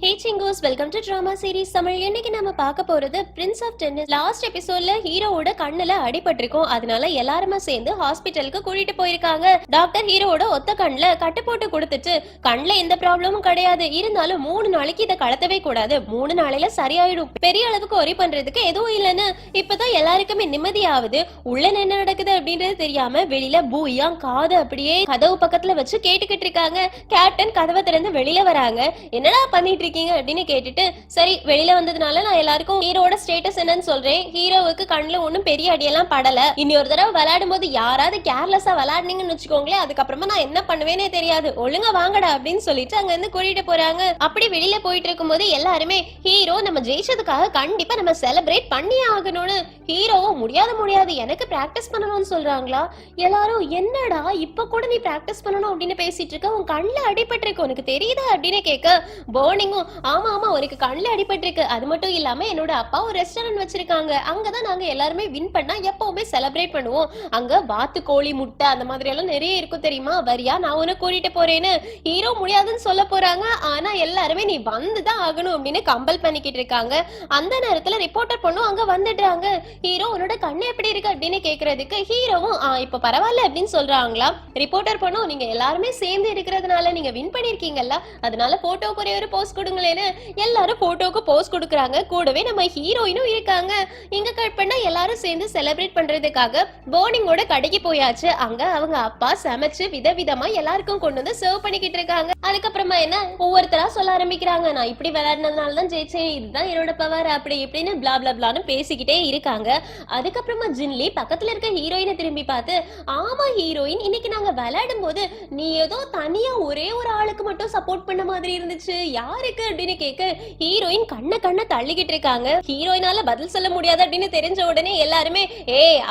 ஹே சிங்கோஸ், welcome to drama series Tamil. இன்னைக்கு நம்ம பார்க்க போறது பிரின்ஸ் ஆஃப் டென்னிஸ். லாஸ்ட் எபிசோட்ல ஹீரோவோட கண்ணுல அடிபட்டிருக்கும். அதனால எல்லாருமே சேர்ந்து ஹாஸ்பிட்டலுக்கு கூட்டிட்டு போயிருக்காங்க. டாக்டர் ஹீரோவோட ஒத்த கண்ணுல கட்டு போட்டு கொடுத்துட்டு கண்ணுல எந்த ப்ராப்ளமும் கிடையாது, இருந்தாலும் 3 நாளைக்கு இதை கலத்தவே கூடாது, 3 நாளையில சரியாயிடும், பெரிய அளவுக்கு ஒரி பண்றதுக்கு எதுவும் இல்லைன்னு இப்பதான் எல்லாருக்குமே நிம்மதியாவது. உள்ள என்ன நடக்குது அப்படின்றது தெரியாம வெளியில பூயா காது அப்படியே கதவு பக்கத்துல வச்சு கேட்டுக்கிட்டு இருக்காங்க. கேப்டன் கதவை திறந்து வெளியில வராங்க. என்னடா பண்ணிட்டு அப்படின்னு கேட்டுட்டு, சரி வெளியில வந்ததுனால நான் எல்லாருக்கும் ஹீரோட ஸ்டேட்டஸ் என்னன்னு சொல்றேன். ஹீரோவுக்கு கண்ணுல ஒண்ணும் பெரிய அடியெல்லாம் படல. இனி ஒரு தடவை விளையாடும் போது யாராவது கேர்லெஸ்ஸா விளையாடுனீங்கன்னு வச்சுக்கோங்களேன், அதுக்கப்புறமா நான் என்ன பண்ணுவேனே தெரியாது, ஒழுங்கா வாங்கடா அப்படின்னு சொல்லிட்டு அங்க இருந்து கூட்டிட்டு போறாங்க. அப்படி வெளியில போயிட்டு இருக்கும் போது எல்லாருமே ஹீரோ நம்ம ஜெயிச்சதுக்காக கண்டிப்பா நம்ம செலிப்ரேட் பண்ணி ஆகணும்னு, ஹீரோவும் முடியாது எனக்கு பிராக்டிஸ் பண்ணணும்னு சொல்றாங்களா. எல்லாரும் என்னடா இப்ப கூட நீ பிராக்டிஸ் பண்ணணும் அப்படின்னு பேசிட்டு இருக்க, உன் கண்ணுல அடிபட்டு இருக்கு உனக்கு தெரியுதா அப்படின்னு கேட்க, போர்னிங் ஆமா உனக்கு கண்ணுல அடிபட்டிருக்கு, அது மட்டும் இல்லாம என்னோட அப்பா ஒரு ரெஸ்டாரண்ட் வச்சிருக்காங்க, அங்கதான் நாங்க எல்லாருமே வின் பண்ணா எப்பவுமே செலிப்ரேட் பண்ணுவோம், அங்க வாத்து கோழி முட்டை அந்த மாதிரி எல்லாம் நிறைய இருக்கும் தெரியுமா, வரியா நான் உனக்கு கூட்டிட்டு போறேன்னு ஹீரோ முடியாதுன்னு சொல்ல போறாங்க. ஆனா எல்லாருமே நீ வந்துதான் ஆகணும் அப்படின்னு கம்பல் பண்ணிக்கிட்டு இருக்காங்க. அந்த நேரத்துல ரிப்போர்ட்டர் பொண்ணும் அங்க வந்துடுறாங்க. ஹீரோ உன்னோட கண்ணு எப்படி இருக்கு அப்படின்னு கேக்குறதுக்கு ஹீரோவும் இப்ப பரவாயில்ல அப்படின்னு சொல்றாங்களா. ரிப்போர்ட்டர் பொண்ணும் நீங்க எல்லாருமே சேர்ந்து இருக்கிறதுனால நீங்க வின் பண்ணிருக்கீங்கல்ல, அதனால போட்டோக்கு ஒரே ஒரு போஸ்ட் கொடுங்களேன்னு எல்லாரும் போட்டோக்கு போஸ்ட் கொடுக்கறாங்க. கூடவே நம்ம ஹீரோயினும் இருக்காங்க. இங்க கட் பண்ணா எல்லாரும் சேர்ந்து செலிப்ரேட் பண்றதுக்காக போர்னிங்கோட கடைக்கு போயாச்சு. அங்க அவங்க அப்பா சமைச்சு விதவிதமா எல்லாருக்கும் கொண்டு வந்து சர்வ் பண்ணிக்கிட்டு இருக்காங்க. அதுக்கப்புறமா என்ன ஒவ்வொருத்தரா சொல்ல ஆரம்பிக்கிறாங்க, நான் இப்படி விளையாடுனதுனால தான் ஜெயிச்சேன், இதுதான் என்னோட பவர் அப்படி இப்படின்னு பிளா பிளா பிளான்னு பேசிக்கிட்டே இருக்காங்க. அதுக்கப்புறமா ஜின்லி பக்கத்துல இருக்க ஹீரோயினை திரும்பி பார்த்து, ஆமா ஹீரோயின், இன்னைக்கு நாங்க விளையாடும் போது நீ ஏதோ தனியா ஒரே ஒரு ஆளுக்கு மட்டும் சப்போர்ட் பண்ண மாதிரி இருந்துச்சு, யாருக்கு அப்படின்னு கேட்க ஹீரோயின் கண்ண தள்ளிக்கிட்டு இருக்காங்க. ஹீரோயினால பதில் சொல்ல முடியாது அப்படின்னு தெரிஞ்ச உடனே எல்லாருமே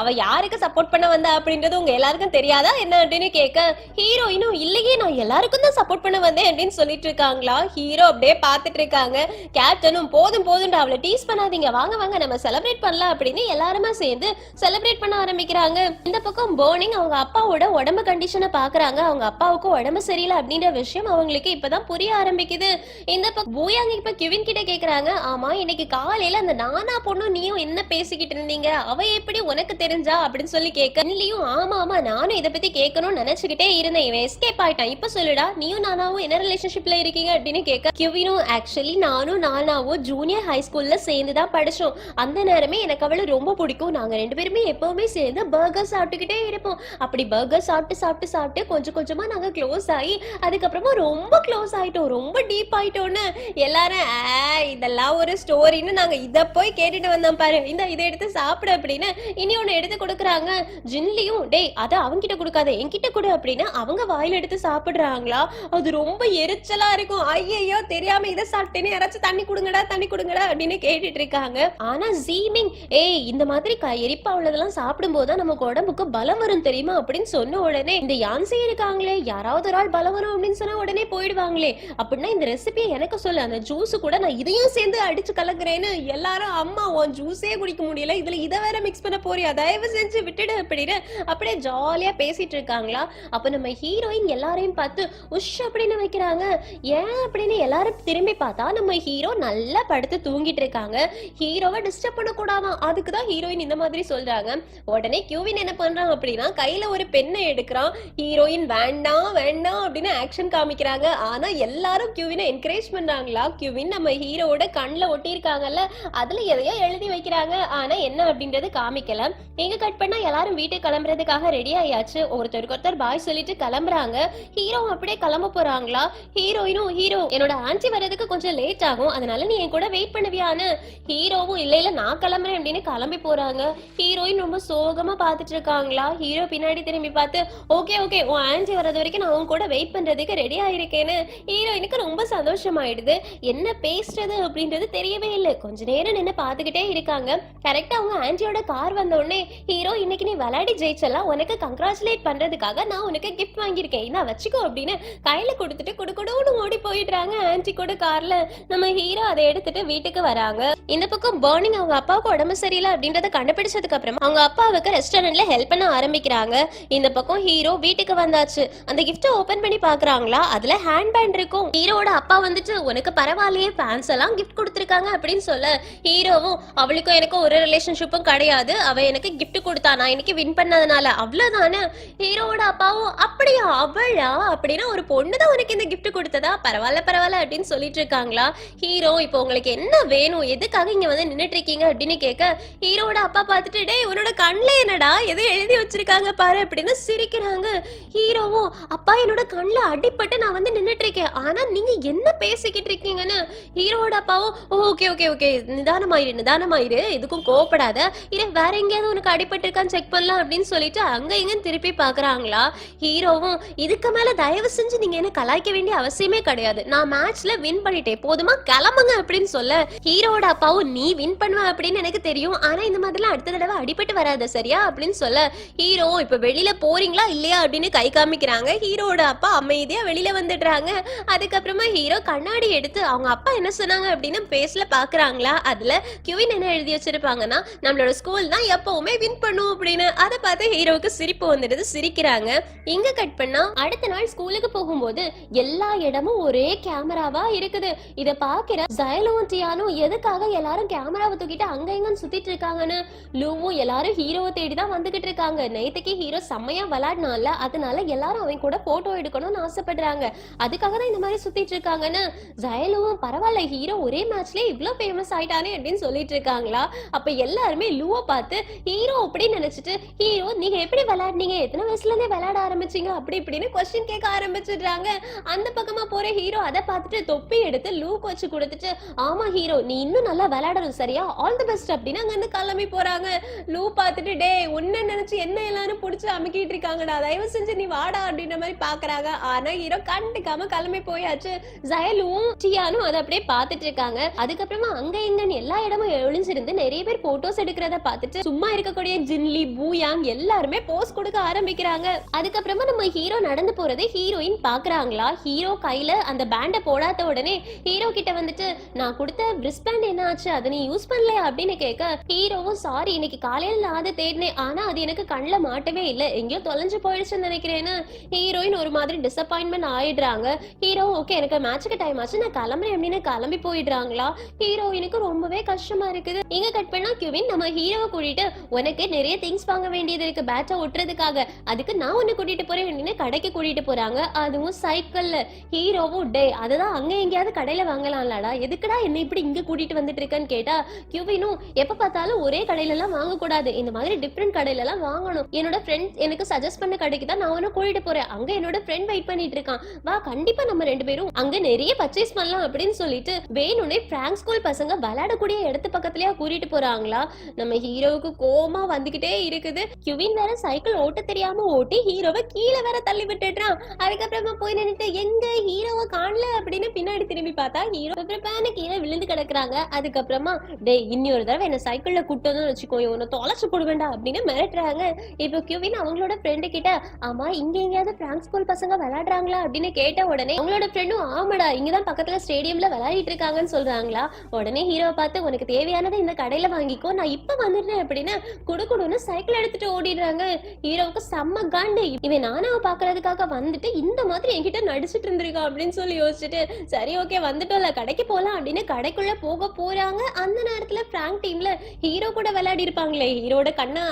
அவ யாருக்கு சப்போர்ட் பண்ண வந்தா அப்படின்றது உங்க எல்லாருக்கும் தெரியாதா என்ன அப்படின்னு கேட்க, ஹீரோயினும் இல்லையே நான் எல்லாருக்கும் தான் சப்போர்ட் பண்ண வந்தேன் அப்படின்னு சொல்லிட்டு இருக்காங்களா. ஹீரோ அப்படியே பாத்துட்டு இருக்காங்க. கேப்டனும் போதும் அவளை டீஸ் பண்ணாதீங்க, வாங்க நம்ம செலிப்ரேட் பண்ணலாம் அப்படின்னு எல்லாருமே சேர்ந்து செலிப்ரேட் பண்ண ஆரம்பிக்கிறாங்க. இந்த பக்கம் போர்னிங் அவங்க அப்பாவோட உடம்பு கண்டிஷனை பாக்குறாங்க. அவங்க அப்பாவுக்கு உடம்பு சரியில்லை அப்படின்ற விஷயம் அவங்களுக்கு இப்பதான் புரிய ஆரம்பிக்குது. இந்த பக்கம் பூயாங்க இப்ப கிவின் கிட்ட கேக்குறாங்க, ஆமா இன்னைக்கு காலையில அந்த நானா பொண்ணு நீயும் என்ன பேசிக்கிட்டு இருந்தீங்க, அவ எப்படி உனக்கு தெரிஞ்சா அப்படின்னு சொல்லி கேட்க, ஆமா நானும் இதை பத்தி கேட்கணும்னு நினைச்சுக்கிட்டே இருந்தேன், இவன் எஸ்கேப் ஆயிட்டான், இப்ப சொல்லுடா நீயும் நானாவும் என்ன ரிலேஷன்ஷிப்ல இருக்கீங்க அப்படின்னு கேட்க, கிவினும் ஆக்சுவலி நானும் நானாவும் ஜூனியர் ஹை ஸ்கூல்ல சேர்ந்துதான் படிச்சோம், அந்த நேரமே எனக்கு அவளை ரொம்ப பிடிக்கும், நாங்க 2 பேருமே எப்பவுமே சேர்ந்து பர்கர் சாப்பிட்டுக்கிட்டே இருப்போம், அப்படி பர்கர் சாப்பிட்டு கொஞ்சம் கொஞ்சமா நாங்க க்ளோஸ் ஆகி அதுக்கப்புறமா ரொம்ப க்ளோஸ் ஆயிட்டோம், ரொம்ப டீப் ஆயிட்டோம்னு எல்லாரும் இதெல்லாம் ஒரு ஸ்டோரின்னு நாங்க இத போய் கேட்டுட்டு வந்தோம் பாரு, இதை எடுத்து சாப்பிடு அப்படின்னு இனி ஒண்ணு எடுத்து கொடுக்குறாங்க. ஜின்லியும் டேய் அத அவங்க கிட்ட கொடுக்காத என்கிட்ட கொடு அப்படின்னு அவங்க வாயில எடுத்து சாப்பிடுறாங்களா. அது ரொம்ப எரிச்சலா இருக்கும். ஐயோ தெரியாம இதை சாப்பிட்டேன்னு யாராச்சும் தண்ணி கொடுங்கடா அப்படின்னு கேட்டுட்டு இருக்காங்க. ஆனா ஜீமிங் இந்த மாதிரி எரிப்பா உள்ளதெல்லாம் சாப்பிடும் போதுதான் நமக்கு உடம்புக்கு பலம் வரும் தெரியுமா அப்படின்னு சொன்ன உடனே, இந்த யான்சி இருக்காங்களே யாராவது ஒரு ஆள் பலம் வரும் அப்படின்னு சொன்னா உடனே போயிடுவாங்களே, அப்படின்னா இந்த ரெசிபியை எனக்கு சொல்லு, அந்த ஜூஸ் கூட நான் இதையும் சேர்ந்து அடிச்சு கலக்குறேன்னு எல்லாரும், அம்மா உன் ஜூஸே குடிக்க முடியல இதுல இதை வேற மிக்ஸ் பண்ண போறியா, தயவு செஞ்சு விட்டுடு அப்படின்னு அப்படியே ஜாலியா பேசிட்டு இருக்காங்களா. அப்ப நம்ம ஹீரோயின் எல்லாரையும் பார்த்து உஷ் அப்படின்னு வைக்கிறாங்க. ஏன் அப்படின்னு எல்லாரும் திரும்பி பார்த்தா நம்ம ஹீரோ நல்லா படுத்து தூங்கிட்டு இருக்காங்க. ஹீரோவை டிஸ்டர்ப் பண்ண கூடாதான், அதுக்குதான் ஹீரோயின் இந்த மாதிரி சொல்றாங்க. உடனே கியூவின் என்ன பண்றான் அப்படின்னா கையில ஒரு பெண்ணை எடுக்கிறான். ஹீரோயின் வேண்டாம் அப்படின்னு ஆக்ஷன் காமிக்கிறாங்க. ஆனா எல்லாரும் கியூவினை என்கரேஜ் பண்றாங்களா. கியூவின் நம்ம ஹீரோவோட கண்ணுல ஒட்டி இருக்காங்கல்ல, அதுல எதையோ எழுதி வைக்கிறாங்க. ஆனா என்ன அப்படின்றது காமிக்கல. எங்க கட் பண்ணா எல்லாரும் வீட்டுக்கு கிளம்புறதுக்காக ரெடி ஆயாச்சு. ஒருத்தர் பாய் சொல்லிட்டு கிளம்புறாங்க. ஹீரோ அப்படியே கிளம்ப போறாங்களா. ஹீரோயினும் ஹீரோ என்னோட ஆன்ட்டி வர்றதுக்கு கொஞ்சம் லேட் ஆகும், அதனால நீ என் கூட வெயிட் பண்ணுவியான்னு. ஹீரோவும் இல்ல நான் கிளம்புறேன் அப்படின்னு கிளம்பி போறாங்க. ஹீரோயின் ரொம்ப சோகமா பாத்துட்டு இருக்காங்களா. ஹீரோ பின்னாடி திரும்பி பார்த்து ஓகே உன் ஆன்ட்டி வர்றது வரைக்கும் நான் உன் கூட வெயிட் பண்றதுக்கு ரெடி ஆயிருக்கேன்னு. ஹீரோயினுக்கு ரொம்ப சந்தோஷமாயிடுது. என்ன பேசுறது அப்படின்றது தெரியவே இல்லை. கொஞ்ச நேரம் நின்று பாத்துக்கிட்டே இருக்காங்க. கரெக்டா அவங்க ஆன்ட்டியோட கார் வந்த உடனே, ஹீரோ இன்னைக்கு நீ விளையாடி ஜெயிச்சலாம், உனக்கு கங்க்ராச்சுலேட் பண்றதுக்காக நான் உனக்கு கிஃப்ட் வாங்கியிருக்கேன், நான் வச்சுக்கோ அப்படின்னு கையில கொடுத்துட்டு குடுக்குடுன்னு ஓடி போயிடுறாங்க ஆன்டி கூட கார்ல. நம்ம ஹீரோ அதை எடுத்துட்டு வீட்டுக்கு வராங்க. இந்த பக்கம் பர்னிங் அவங்க அப்பாவுக்கு உடம்பு சரியில்லை அப்படின்றத கண்டுபிடிச்சதுக்கு அப்புறம் அவங்க அப்பாவுக்கு ரெஸ்டாரண்ட்ல ஹெல்ப் பண்ண ஆரம்பிக்கிறாங்க. இந்த பக்கம் ஹீரோ வீட்டுக்கு வந்தாச்சு. அந்த கிஃப்ட் ஓபன் பண்ணி பாக்குறாங்களா, அதுல ஹேண்ட் பேண்ட் இருக்கும். ஹீரோட அப்பா வந்துட்டு உனக்கு பரவாயில்லையே ஃபேன்ஸ் எல்லாம் கிஃப்ட் கொடுத்துருக்காங்க அப்படின்னு சொல்ல, ஹீரோவும் அவளுக்கும் எனக்கும் ஒரு ரிலேஷன்ஷிப்பும் கிடையாது, அவ எனக்கு கிஃப்ட் கொடுத்தா நான் இன்னைக்கு வின் பண்ணதுனால அவ்வளவுதானே. ஹீரோட அப்பாவும் அப்படியா அவளா அப்படின்னா ஒரு பொண்ணு தான் உனக்கு இந்த கிஃப்ட் கொடுத்ததா, பரவாயில்ல பரவாயில்ல அப்படின்னு சொல்லிட்டு இருக்காங்களா. ஹீரோ இப்போ உங்களுக்கு என்ன வேணும், எதுக்காக இங்க வந்து நின்னுட்டு இருக்கீங்க அப்படின்னு கேட்க, ஹீரோட அப்பா பார்த்துட்டு டேய் உன்னோட கண்ணுல என்னடா எது எழுதி வச்சிருக்காங்க பாரு அப்படின்னு சிரிக்கிறாங்க. ஹீரோவும் அப்பா என்னோட கண்ணுல அடிபட்டு நான் வந்து நின்னுட்டு இருக்கேன், ஆனா நீங்க என்ன பேசிக்கிட்டு இருக்கீங்கன்னு. ஹீரோட அப்பாவும் ஓகே ஓகே ஓகே நிதானமாயிரு எதுக்கும் கோவப்படாத, இரு வேற எங்கேயாவது உனக்கு அடிபட்டு இருக்கான்னு செக் பண்ணலாம் அப்படின்னு சொல்லிட்டு அங்க இங்கன்னு திருப்பி பாக்குறாங்களா. ஹீரோவும் இதுக்கு மேல தயவு செஞ்சு நீங்க என்ன கலாய்க்க வேண்டிய அவசியமே கிடையாது, நான் மேட்ச்ல வின் பண்ணிட்டேன் போதுமா கிளம்புங்க அப்படின்னு சொல்ல, ஹீரோட அப்பாவும் நீ வின் பண்ணுவ அப்படின்னு எனக்கு தெரியும், ஆனா இந்த மாதிரிலாம் அடுத்த தடவை அடிபட்டு வராத சரியா அப்படின்னு சொல்ல, ஹீரோ இப்ப வெளியில போறீங்களா இல்லையா அப்படின்னு கை காமிக்கிறாங்க. ஹீரோட அப்பா அமைதியா வெளியில வந்துடுறாங்க. அதுக்கப்புறமா ஹீரோ கண்ணாடி எடுத்து அவங்க அப்பா என்ன சொன்னாங்க அப்படின்னு பேசல பாக்குறாங்களா. அதுல கியூவின் என்ன எழுதி வச்சிருப்பாங்கன்னா நம்மளோட ஸ்கூல் தான் எப்பவுமே வின் பண்ணும் அப்படின்னு. அதை பார்த்து ஹீரோவுக்கு சிரிப்பு வந்துடுது, சிரிக்கிறாங்க. இங்க கட் பண்ணா அடுத்த நாள் ஸ்கூலுக்கு போகும்போது எல்லா இடமும் ஒரே கேமராவா இருக்குது. இத பாக்குற ஜயலும் டியானும் எதுக்காக எல்லாரும் கேமராவை தூக்கிட்டு அங்க இங்கன்னு சுத்திட்டு இருக்காங்கன்னு. லூவும் எல்லாரும் ஹீரோவை தேடிதான் வந்துகிட்டு இருக்காங்க. நேத்துக்கு ஹீரோ செம்மையா விளையாடினால அதனால எல்லாரும் அவன் கூட போட்டோ எடுக்கணும்னு ஆசைப்படுறாங்க, அதுக்காக தான் இந்த மாதிரி சுத்திட்டு இருக்காங்கன்னு. ஜயலுவும் பரவாயில்ல ஹீரோ ஒரே மேட்ச்லயே இவ்வளவு ஃபேமஸ் ஆயிட்டானே அப்படின்னு சொல்லிட்டு இருக்காங்களா. அப்ப எல்லாருமே லூவை பார்த்து ஹீரோ அப்படின்னு நினைச்சிட்டு, ஹீரோ நீங்க எப்படி விளையாடுனீங்க, எத்தனை வயசுல இருந்தே விளையாட ஆரம்பிச்சீங்க அப்படி இப்படின்னு கொஸ்டின் கேட்க ஆரம்பிச்சிடுறாங்க. அந்த பக்கமா போற ஹீரோ அதை பார்த்துட்டு தொப்பி எடுத்து லூக்கு வச்சு கொடுத்துட்டு, ஆமா ஹீரோ நீ இன்னும் நல்லா விளையாடணும் சரியா, ஆல் தி பெஸ்ட் அப்படின்னு அங்க இருந்து கிளம்பி போறாங்க. லூ பார்த்துட்டு டே உன்ன நினைச்சு என்ன எல்லாரும் புடிச்சு அமுக்கிட்டு இருக்காங்கடா, தயவு செஞ்சு நீ வாடா அப்படின்ற மாதிரி பாக்குறாங்க. ஆனா ஹீரோ கண்டுக்காம கிளம்பி போயாச்சு. ஜயலும் டியானும் அதை அப்படியே பார்த்துட்டு இருக்காங்க. அதுக்கப்புறமா அங்க இங்கன்னு எல்லா இடமும் ஒளிஞ்சிருந்து நிறைய பேர் போட்டோஸ் எடுக்கிறத பார்த்துட்டு சும்மா இருக்கக்கூடிய ஜின்லி பூயாங் எல்லாருமே போஸ் கொடுக்க ஆரம்பிக்கிறாங்க. அதுக்கப்புறமா நம்ம ஹீரோ நடந்து போறதை ஹீரோயின் பாக்குறாங்களா. ஹீரோ கையில அந்த பேண்ட போடாத உடனே ஹீரோ கிட்ட வந்துட்டு நான் கொடுத்த பிரிஸ் பேண்ட் என்ன ஆச்சு, அதை நீ யூஸ் பண்ணலையா அப்படின்னு கேட்க, ஹீரோவும் சாரி இன்னைக்கு காலையில நான் அதை தேடினேன், ஆனா அது எனக்கு கண்ணுல மாட்டவே இல்லை, எங்கேயோ தொலைஞ்சு போயிடுச்சுன்னு நினைக்கிறேன்னு ஹீரோயின் ஒரு மாதிரி டிசப்பாயின்மெண்ட் ஆயிடுறாங்க. ஹீரோ ஓகே எனக்கு மேட்சுக்கு டைம் ஆச்சு நான் கிளம்புறேன் அப்படின்னு கிளம்பி போயிடுறாங்களா. ஹீரோயினுக்கு ரொம்பவே கஷ்டமா இருக்குது. இங்க கட் பண்ணா கியூவின் நம்ம ஹீரோவை கூட்டிட்டு உனக்கு நிறைய திங்ஸ் வாங்க வேண்டியது இருக்கு பேட்சை ஒட்டுறதுக்காக, அதுக்கு நான் உன்னை கூட்டிட்டு போறேன் அப்படின்னு கடைக்கு கூட்டிட்டு போறாங்க, அதுவும் சைக்கிள்ல. ஹீரோவும் டே அதுதான் அங்க எங்கேயாவது கடையில வாங்கலாம்லடா, எதுக்குடா என்ன இப்படி இங்க கூட்டிட்டு வந்துட்டு இருக்கன்னு கேட்டா, கியூவினும் எப்ப பார்த்தாலும் ஒரே கடையில எல்லாம் வாங்க கூடாது, இந்த மாதிரி டிஃப்ரெண்ட் கடையில எல்லாம் வாங்கணும், என்னோட ஃப்ரெண்ட் எனக்கு சஜஸ்ட் பண்ண கடைக்கு தான் நான் உன்னை கூட்டிட்டு போறேன், அங்க என்னோட ஃப்ரெண்ட் வெயிட் பண்ணிட்டு இருக்கான், வா கண்டிப்பா நம்ம ரெண்டு பேரும் அங்க நிறைய பர்ச்சேஸ் பண்ணலாம் அப்படின்னு சொல்லிட்டு வேணும்னே பிராங்க் ஸ்கூல் பசங்க விளையாடக்கூடிய இடத்து பக்கத்துலயா கூட்டிட்டு போறாங்களா. நம்ம ஹீரோவுக்கு கோமா வந்துகிட்டே இருக்குது. கியூவின் வேற சைக்கிள் ஓட்ட தெரியாம ஓட்டி ஹீரோவை கீழே வேற தள்ளி விட்டுடுறான். அதுக்கப்புறமா போய் நின்னுட்டு எங்க ஹீரோவை காணல அப்படின்னு பின்னாடி திரும்பி பார்த்தா ஹீரோ கீழே விழுந்து கிடக்குறாங்க. அதுக்கப்புறமா டே இன்னொரு தடவை என்ன சைக்கிள்ல கூட்டணும்னு வச்சுக்கோ உன்னை தொலைச்சு போடுவேண்டா அப்படின்னு மிரட்டுறாங்க. இப்போ கியூவின் அவங்களோட ஃப்ரெண்டு கிட்ட ஆமா இங்க எங்கேயாவது பிராங்க் ஸ்கூல் பசங்க விளையாடுறாங்களா அப்படின்னு கேட்ட உடனே அவங்களோட ஃப்ரெண்டும் ஆமாடா இங்கதான் பக்கத்துல ஸ்டேடியம்ல விளையாடிட்டு இருக்காங்கன்னு சொல்றாங்களா. உடனே ஹீரோவை பார்த்து உனக்கு தேவையானதை இந்த கடையில வாங்கிக்கோ நான் இப்ப வந்துடுறேன் அப்படின்னு குடுக்குடுன்னு சைக்கிள் எடுத்துட்டு ஓடிடுறாங்க. ஹீரோவுக்கு செம்ம காண்டு, இவன் நானாவை பாக்குறதுக்காக வந்துட்டு இந்த மாதிரி என்கிட்ட நடிச்சிட்டு இருந்திருக்கான் அப்படின்னு சொல்லி யோசிச்சுட்டு சரி ஓகே வந்துட்டோம்ல கடைக்கு போலாம் அப்படின்னு கடைக்குள்ள போக போறாங்க. அந்த நேரத்துல பிராங்க் டீம்ல ஹீரோ கூட விளையாடி இருப்பாங்களே, ஹீரோட கண்ணை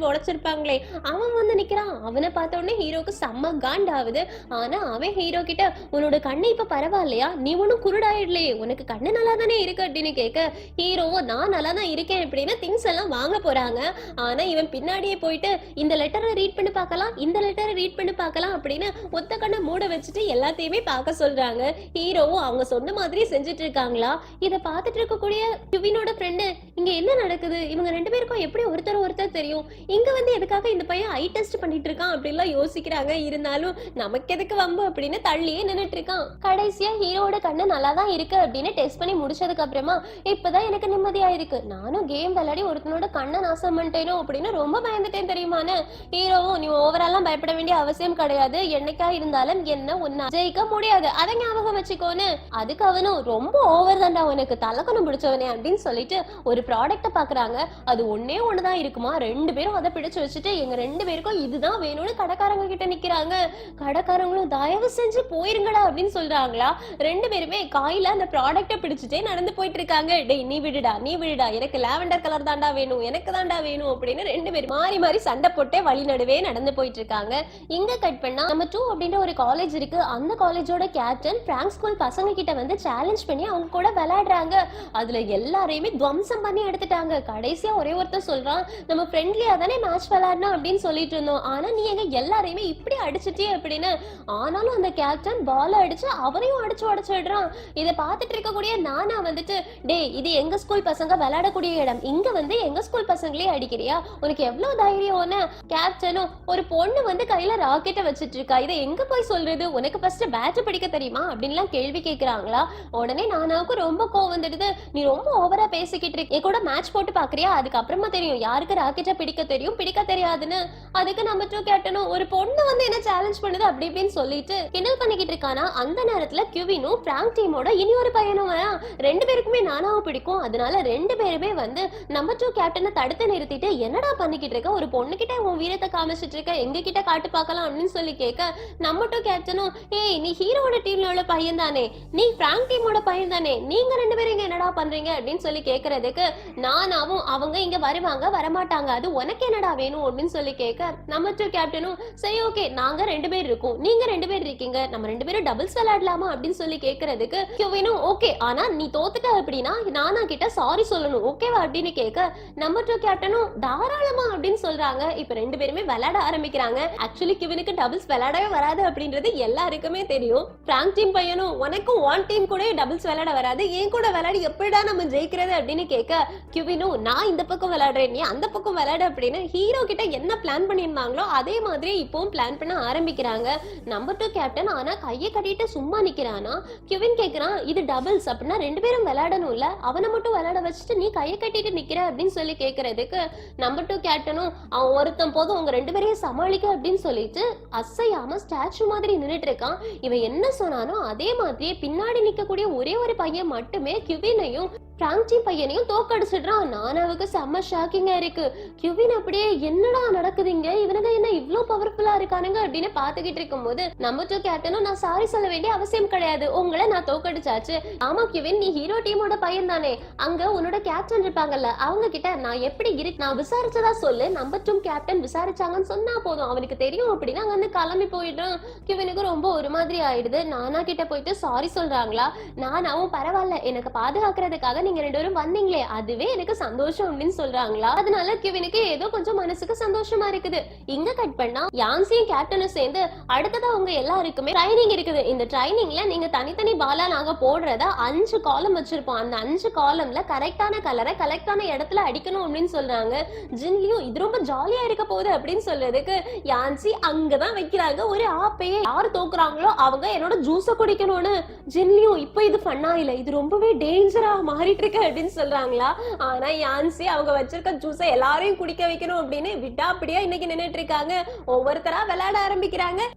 உடைச்சிருப்பாங்களே, அவன் வந்து நிக்கிறான். அவனை பார்த்த உடனே ஹீரோக்கு செம்ம காண்ட் ஆகுது. ஆனா அவன் ஹீரோ கிட்ட உன்னோட கண்ணு இப்ப பரவாயில்லையா, நீ ஒன்னும் குருடாயிடலையே, உனக்கு கண்ணு நல்லா தானே இருக்கு அப்படின்னு கேட்க, ஹீரோவோ நான் நல்லா தான் இருக்கேன் அப்படின்னு திங்ஸ் எல்லாம் வாங்க போறாங்க. ஆனா இவன் பின்னாடியே போயிட்டு இந்த லெட்டரை ரீட் பண்ணி பார்க்கலாம் இந்த லெட்டரை ரீட் பண்ணி பார்க்கலாம் அப்படின்னு ஒத்த கண்ணை மூட வச்சுட்டு எல்லாத்தையுமே பார்க்க சொல்றாங்க. ஹீரோவும் அவங்க சொன்ன மாதிரி செஞ்சுட்டு இருக்காங்களா. இதை பார்த்துட்டு இருக்கக்கூடிய கியூவினோட ஃப்ரெண்டு இங்க என்ன நடக்குது, இவங்க ரெண்டு பேருக்கும் எப்படி ஒருத்தர் தெரியும், இங்க வந்து எதுக்காக இந்த பையன் ஐ டெஸ்ட் பண்ணிட்டு இருக்கான் அப்படின்லாம் யோசிக்கிறாங்க. இருந்தாலும் நமக்கு எதுக்கு வம்பு அப்படின்னு தள்ளியே நின்னுட்டு இருக்கான். கடைசியா ஹீரோட கண்ணு நல்லா தான் இருக்கு அப்படின்னு டெஸ்ட் பண்ணி முடிச்சதுக்கு அப்புறமா இப்பதான் எனக்கு நிம்மதியா இருக்கு, நானும் கேம் விளையாடி ஒருத்தனோட கண்ணை நாசம் பண்ணிட்டேனோ அப்படின்னு ரொம்ப பயந்துட்டேன் தெரியுமான்னு. ஹீரோவும் நீ ஓவராலாம் பயப்பட வேண்டிய அவசியம் கிடையாது, என்னைக்கா இருந்தாலும் என்ன ஒன்னா ஜெயிக்க முடியாது, அதை ஞாபகம் வச்சுக்கோன்னு. அதுக்கு அவனும் ரொம்ப ஓவர் தான்டா உனக்கு, தலக்கணம் பிடிச்சவனே அப்படின்னு சொல்லிட்டு ஒரு ப்ராடக்ட பாக்குறாங்க. அது ஒன்னே ஒண்ணுதான் இருக்குமா, 2 பேரும் அதை பிடிச்சு வச்சுட்டு எங்க 2 பேருக்கும் இதுதான் வேணும்னு கடைக்காரங்க கிட்ட நிக்கிறாங்க. கடைக்காரங்களும் தயவு செஞ்சு போயிருங்கடா அப்படின்னு சொல்றாங்களா. 2 பேருமே காயில அந்த ப்ராடக்ட பிடிச்சிட்டே நடந்து போயிட்டு இருக்காங்க. டேய் நீ விடுடா நீ விடுடா, எனக்கு லாவெண்டர் கலர் தாண்டா வேணும், எனக்கு தாண்டா வேணும் அப்படின்னு 2 பேரும் மாறி மாறி சண்டை போட்டே வழி நடுவே நடந்து போயிட்டு இருக்காங்க. இங்க கட் பண்ணா நம்ம 2 அப்படின்ற ஒரு காலேஜ் இருக்கு. அந்த காலேஜோட கேப்டன் பிராங்க் ஸ்கூல் பசங்க கிட்ட வந்து சேலஞ்ச் பண்ணி அவங்க கூட விளையாடுறாங்க. அதுல எல்லாரையுமே துவம்சம் பண்ணி எடுத்துட்டாங்க. கடைசியா ஒரே ஒருத்தர் சொல்றான், நம்ம ஃப்ரெண்ட்லியா தானே மேட்ச் விளையாடணும் அப்படின்னு சொல்லிட்டு இருந்தோம், ஆனா நீ எங்க எல்லாரையுமே இப்படி அடிச்சிட்டே அப்படின்னு. ஆனாலும் அந்த கேப்டன் பால் அடிச்சு அவரையும் அடிச்சு உடைச்சிடுறான். இதை பார்த்துட்டு இருக்கக்கூடிய நானா வந்துட்டு, டே இது எங்க ஸ்கூல் பசங்க விளையாடக்கூடிய இடம், இங்க வந்து எங்க ஸ்கூல் பசங்களே அடிக்கிறியா, உனக்கு எவ்வளவு தைரியம்னு. கேப்டனும் ஒரு பொண்ணு வந்து கையில ராக்கெட்டை வச்சிட்டு இருக்கா, இதை எங்க போய் சொல்றது, உனக்கு ஃபர்ஸ்ட் பேட் பிடிக்க தெரியுமா அப்படின்லாம் கேள்வி கேட்கறாங்களா. உடனே நானாவுக்கு ரொம்ப கோவம் வந்துடுது. நீ ரொம்ப ஓவரா பேசிக்கிட்டு இருக்க, கூட மேட்ச் போட்டு பாக்குறியா, அதுக்கப்புறமா தெரியும் யாருக்கு ராக்கெட்டை பிடிக்க தெரியும் பிடிக்க தெரியாதுன்னு. அதுக்கு நம்ம 2 கேப்டனும் ஒரு பொண்ணு வந்து என்ன சேலஞ்ச் பண்ணுது அப்படி இப்படின்னு சொல்லிட்டு கிண்டல் பண்ணிக்கிட்டு இருக்கானா. அந்த நேரத்துல கியூவினும் பிராங்க் டீமோட இனி ஒரு பையனும் வரான். 2 பேருக்குமே நானாவை பிடிக்கும். அதனால 2 பேருமே வந்து நம்ம 2 கேப்டனை தடுத்து நிறுத்திட்டு, என்னடா பண்ணிக்கிட்டு இருக்க, ஒரு பொண்ணு கிட்ட உன் வீரத்தை காமிச்சிட்டு இருக்க, எங்க கிட்ட காட்டு பார்க்கலாம் அப்படின்னு சொல்லி கேட்க, நம்ம 2 கேப்டனும், ஏய் நீ ஹீரோட டீம்ல உள்ள பையன் தானே, நீ பிராங்க் டீமோட பையன் தானே, நீங்க 2 பேரும் இங்க என்னடா பண்றீங்க அப்படின்னு சொல்லி கேட்கறதுக்கு நானாவும் அவங்க இங்க வருவாங்க வரமாட்டாங்க, அது உனக்கு என்னடா வேணும் அப்படின்னு சொல்லி கேட்க, நம்ம 2 கேப்டனும் சரி ஓகே நாங்க 2 பேர் இருக்கோம், நீங்க 2 பேர் இருக்கீங்க, நம்ம 2 பேரும் டபுள்ஸ் விளையாடலாமா அப்படின்னு சொல்லி கேட்கறதுக்கு கியூவினும் ஓகே, ஆனா நீ தோத்துட்ட அப்படின்னா நானா கிட்ட சாரி சொல்லணும் ஓகேவா அப்படின்னு கேட்க, நம்ம 2 கேப்டனும் தாராளமா அப்படின்னு சொல்றாங்க. இப்ப 2 பேருமே விளையாட ஆரம்பிக்கிறாங்க. ஆக்சுவலி கியூவினுக்கு டபுள்ஸ் விளையாடவே வராது அப்படின்றது எல்லாருக்குமே தெரியும். பிராங்க் டீம் பையனும் உனக்கும் ஒன் டீம் கூட டபுள்ஸ் விளையாட வராது, ஏன் கூட விளையாடி எப்படிடா நம்ம ஜெயிக்கிறது அப்படின்னு கேட்க, கியூவினும் நான் இந்த பக்கம் விளையாடுறேன் நீ அந்த பக்கம் விளையாட அப்படின்னு ஹீரோ கிட்ட என்ன பிளான் பண்ணியிருந்தாங்களோ அதே மாதிரி இப்பவும் பிளான் பண்ண ஆரம்பிக்கிறாங்க. நம்ம 2 கேப்டன் ஆனா கையை கட்டிட்டு சும்மா நிக்கிறானா. கியூவின் கேக்குறான், இது டபுள்ஸ் அப்படின்னா 2 பேரும் விளையாடணும்ல, அவனை மட்டும் விளையாட வச்சுட்டு நீ கையை கட்டிட்டு நிக்கிற அப்படின்னு சொல்லி கேட்கறதுக்கு நம்ம 2 கேப்டனும் அவன் ஒருத்தன் போதும் உங்க 2 பேரையும் சமாளிக்க அப்படின்னு சொல்லிட்டு அசையாம ஸ்டாச்சு மாதிரி நின்னுட்டு இருக்கான். இவன் என்ன சொன்னானோ அதே மாதிரியே பின்னாடி நிக்கக்கூடிய ஒரே ஒரு பையன் மட்டுமே கியூவினையும் பிராங்க் டீம் பையனையும் தோக்கடிச்சிடுறான். நானாவுக்கு செம்ம ஷாக்கிங்கா இருக்கு. கியூவின் அப்படியே என்னடா நடக்குதுங்க, இவனுங்க என்ன இவ்ளோ பவர்ஃபுல்லா இருக்கானுங்க அப்படின்னு பாத்துக்கிட்டு இருக்கும் போது நம்ம 2 கேப்டனும், நான் சாரி சொல்ல வேண்டிய அவசியம் கிடையாது, உங்களை நான் தோக்கடிச்சாச்சு. ஆமா கியூவின் நீ ஹீரோ டீமோட பையன் தானே, அங்க உன்னோட கேப்டன் இருப்பாங்கல்ல அவங்க கிட்ட நான் எப்படி இருக்கு நான் விசாரிச்சதா சொல்லு, நம்ம 2 கேப்டன் விசாரிச்சாங்கன்னு சொன்னா போதும், அவனுக்கு தெரியும் அப்படின்னு அங்க வந்து கிளம்பி போயிடுறான். கியூவினுக்கு ரொம்ப ஒரு மாதிரி ஆயிடுது. நானா கிட்ட போயிட்டு சாரி சொல்றாங்களா. நானாவும் பரவாயில்ல எனக்கு பாதுகாக்கிறதுக்காக நீங்க 2 பேரும் வந்தீங்களே அதுவே எனக்கு சந்தோஷம் அப்படின்னு சொல்றாங்களா. அதனால கியூவினுக்கு ஏதோ கொஞ்சம் மனசுக்கு சந்தோஷமா இருக்குது. இங்க கட் பண்ணா யான்சியும் கேப்டனும் சேர்ந்து அடுத்ததா அவங்க எல்லாருக்குமே ட்ரைனிங் இருக்குது. இந்த ட்ரைனிங்ல நீங்க தனித்தனி பாலா நாங்க போடுறத 5 காலம் வச்சிருப்போம், அந்த 5 காலம்ல கரெக்டான கலரை கரெக்டான இடத்துல அடிக்கணும் அப்படின்னு சொல்றாங்க. ஜின்லியும் இது ரொம்ப ஜாலியா இருக்க போகுது அப்படின்னு சொல்றதுக்கு யான்சி அங்கதான் வைக்கிறாங்க ஒரு ஆப்பையே, யாரு தோக்குறாங்களோ அவங்க என்னோட ஜூஸ குடிக்கணும்னு. ஜின்லியும் இப்ப இது ஃபன்னா இல்ல, இது ரொம்பவே டேஞ்சரா மாறிட்டு இருக்கு அப்படின்னு சொல்றாங்களா. ஆனா யான்சி அவங்க வச்சிருக்க ஜூஸ எல்லாரையும் குடிக்க வைக்கணும் அப்படின்னு விடாப்பிடியா இன்னைக்கு நின்னுட்டு இருக்காங்க. ஒவ்வொருத்தரா விளையாட ஆரம்பிக்கிறாங்க.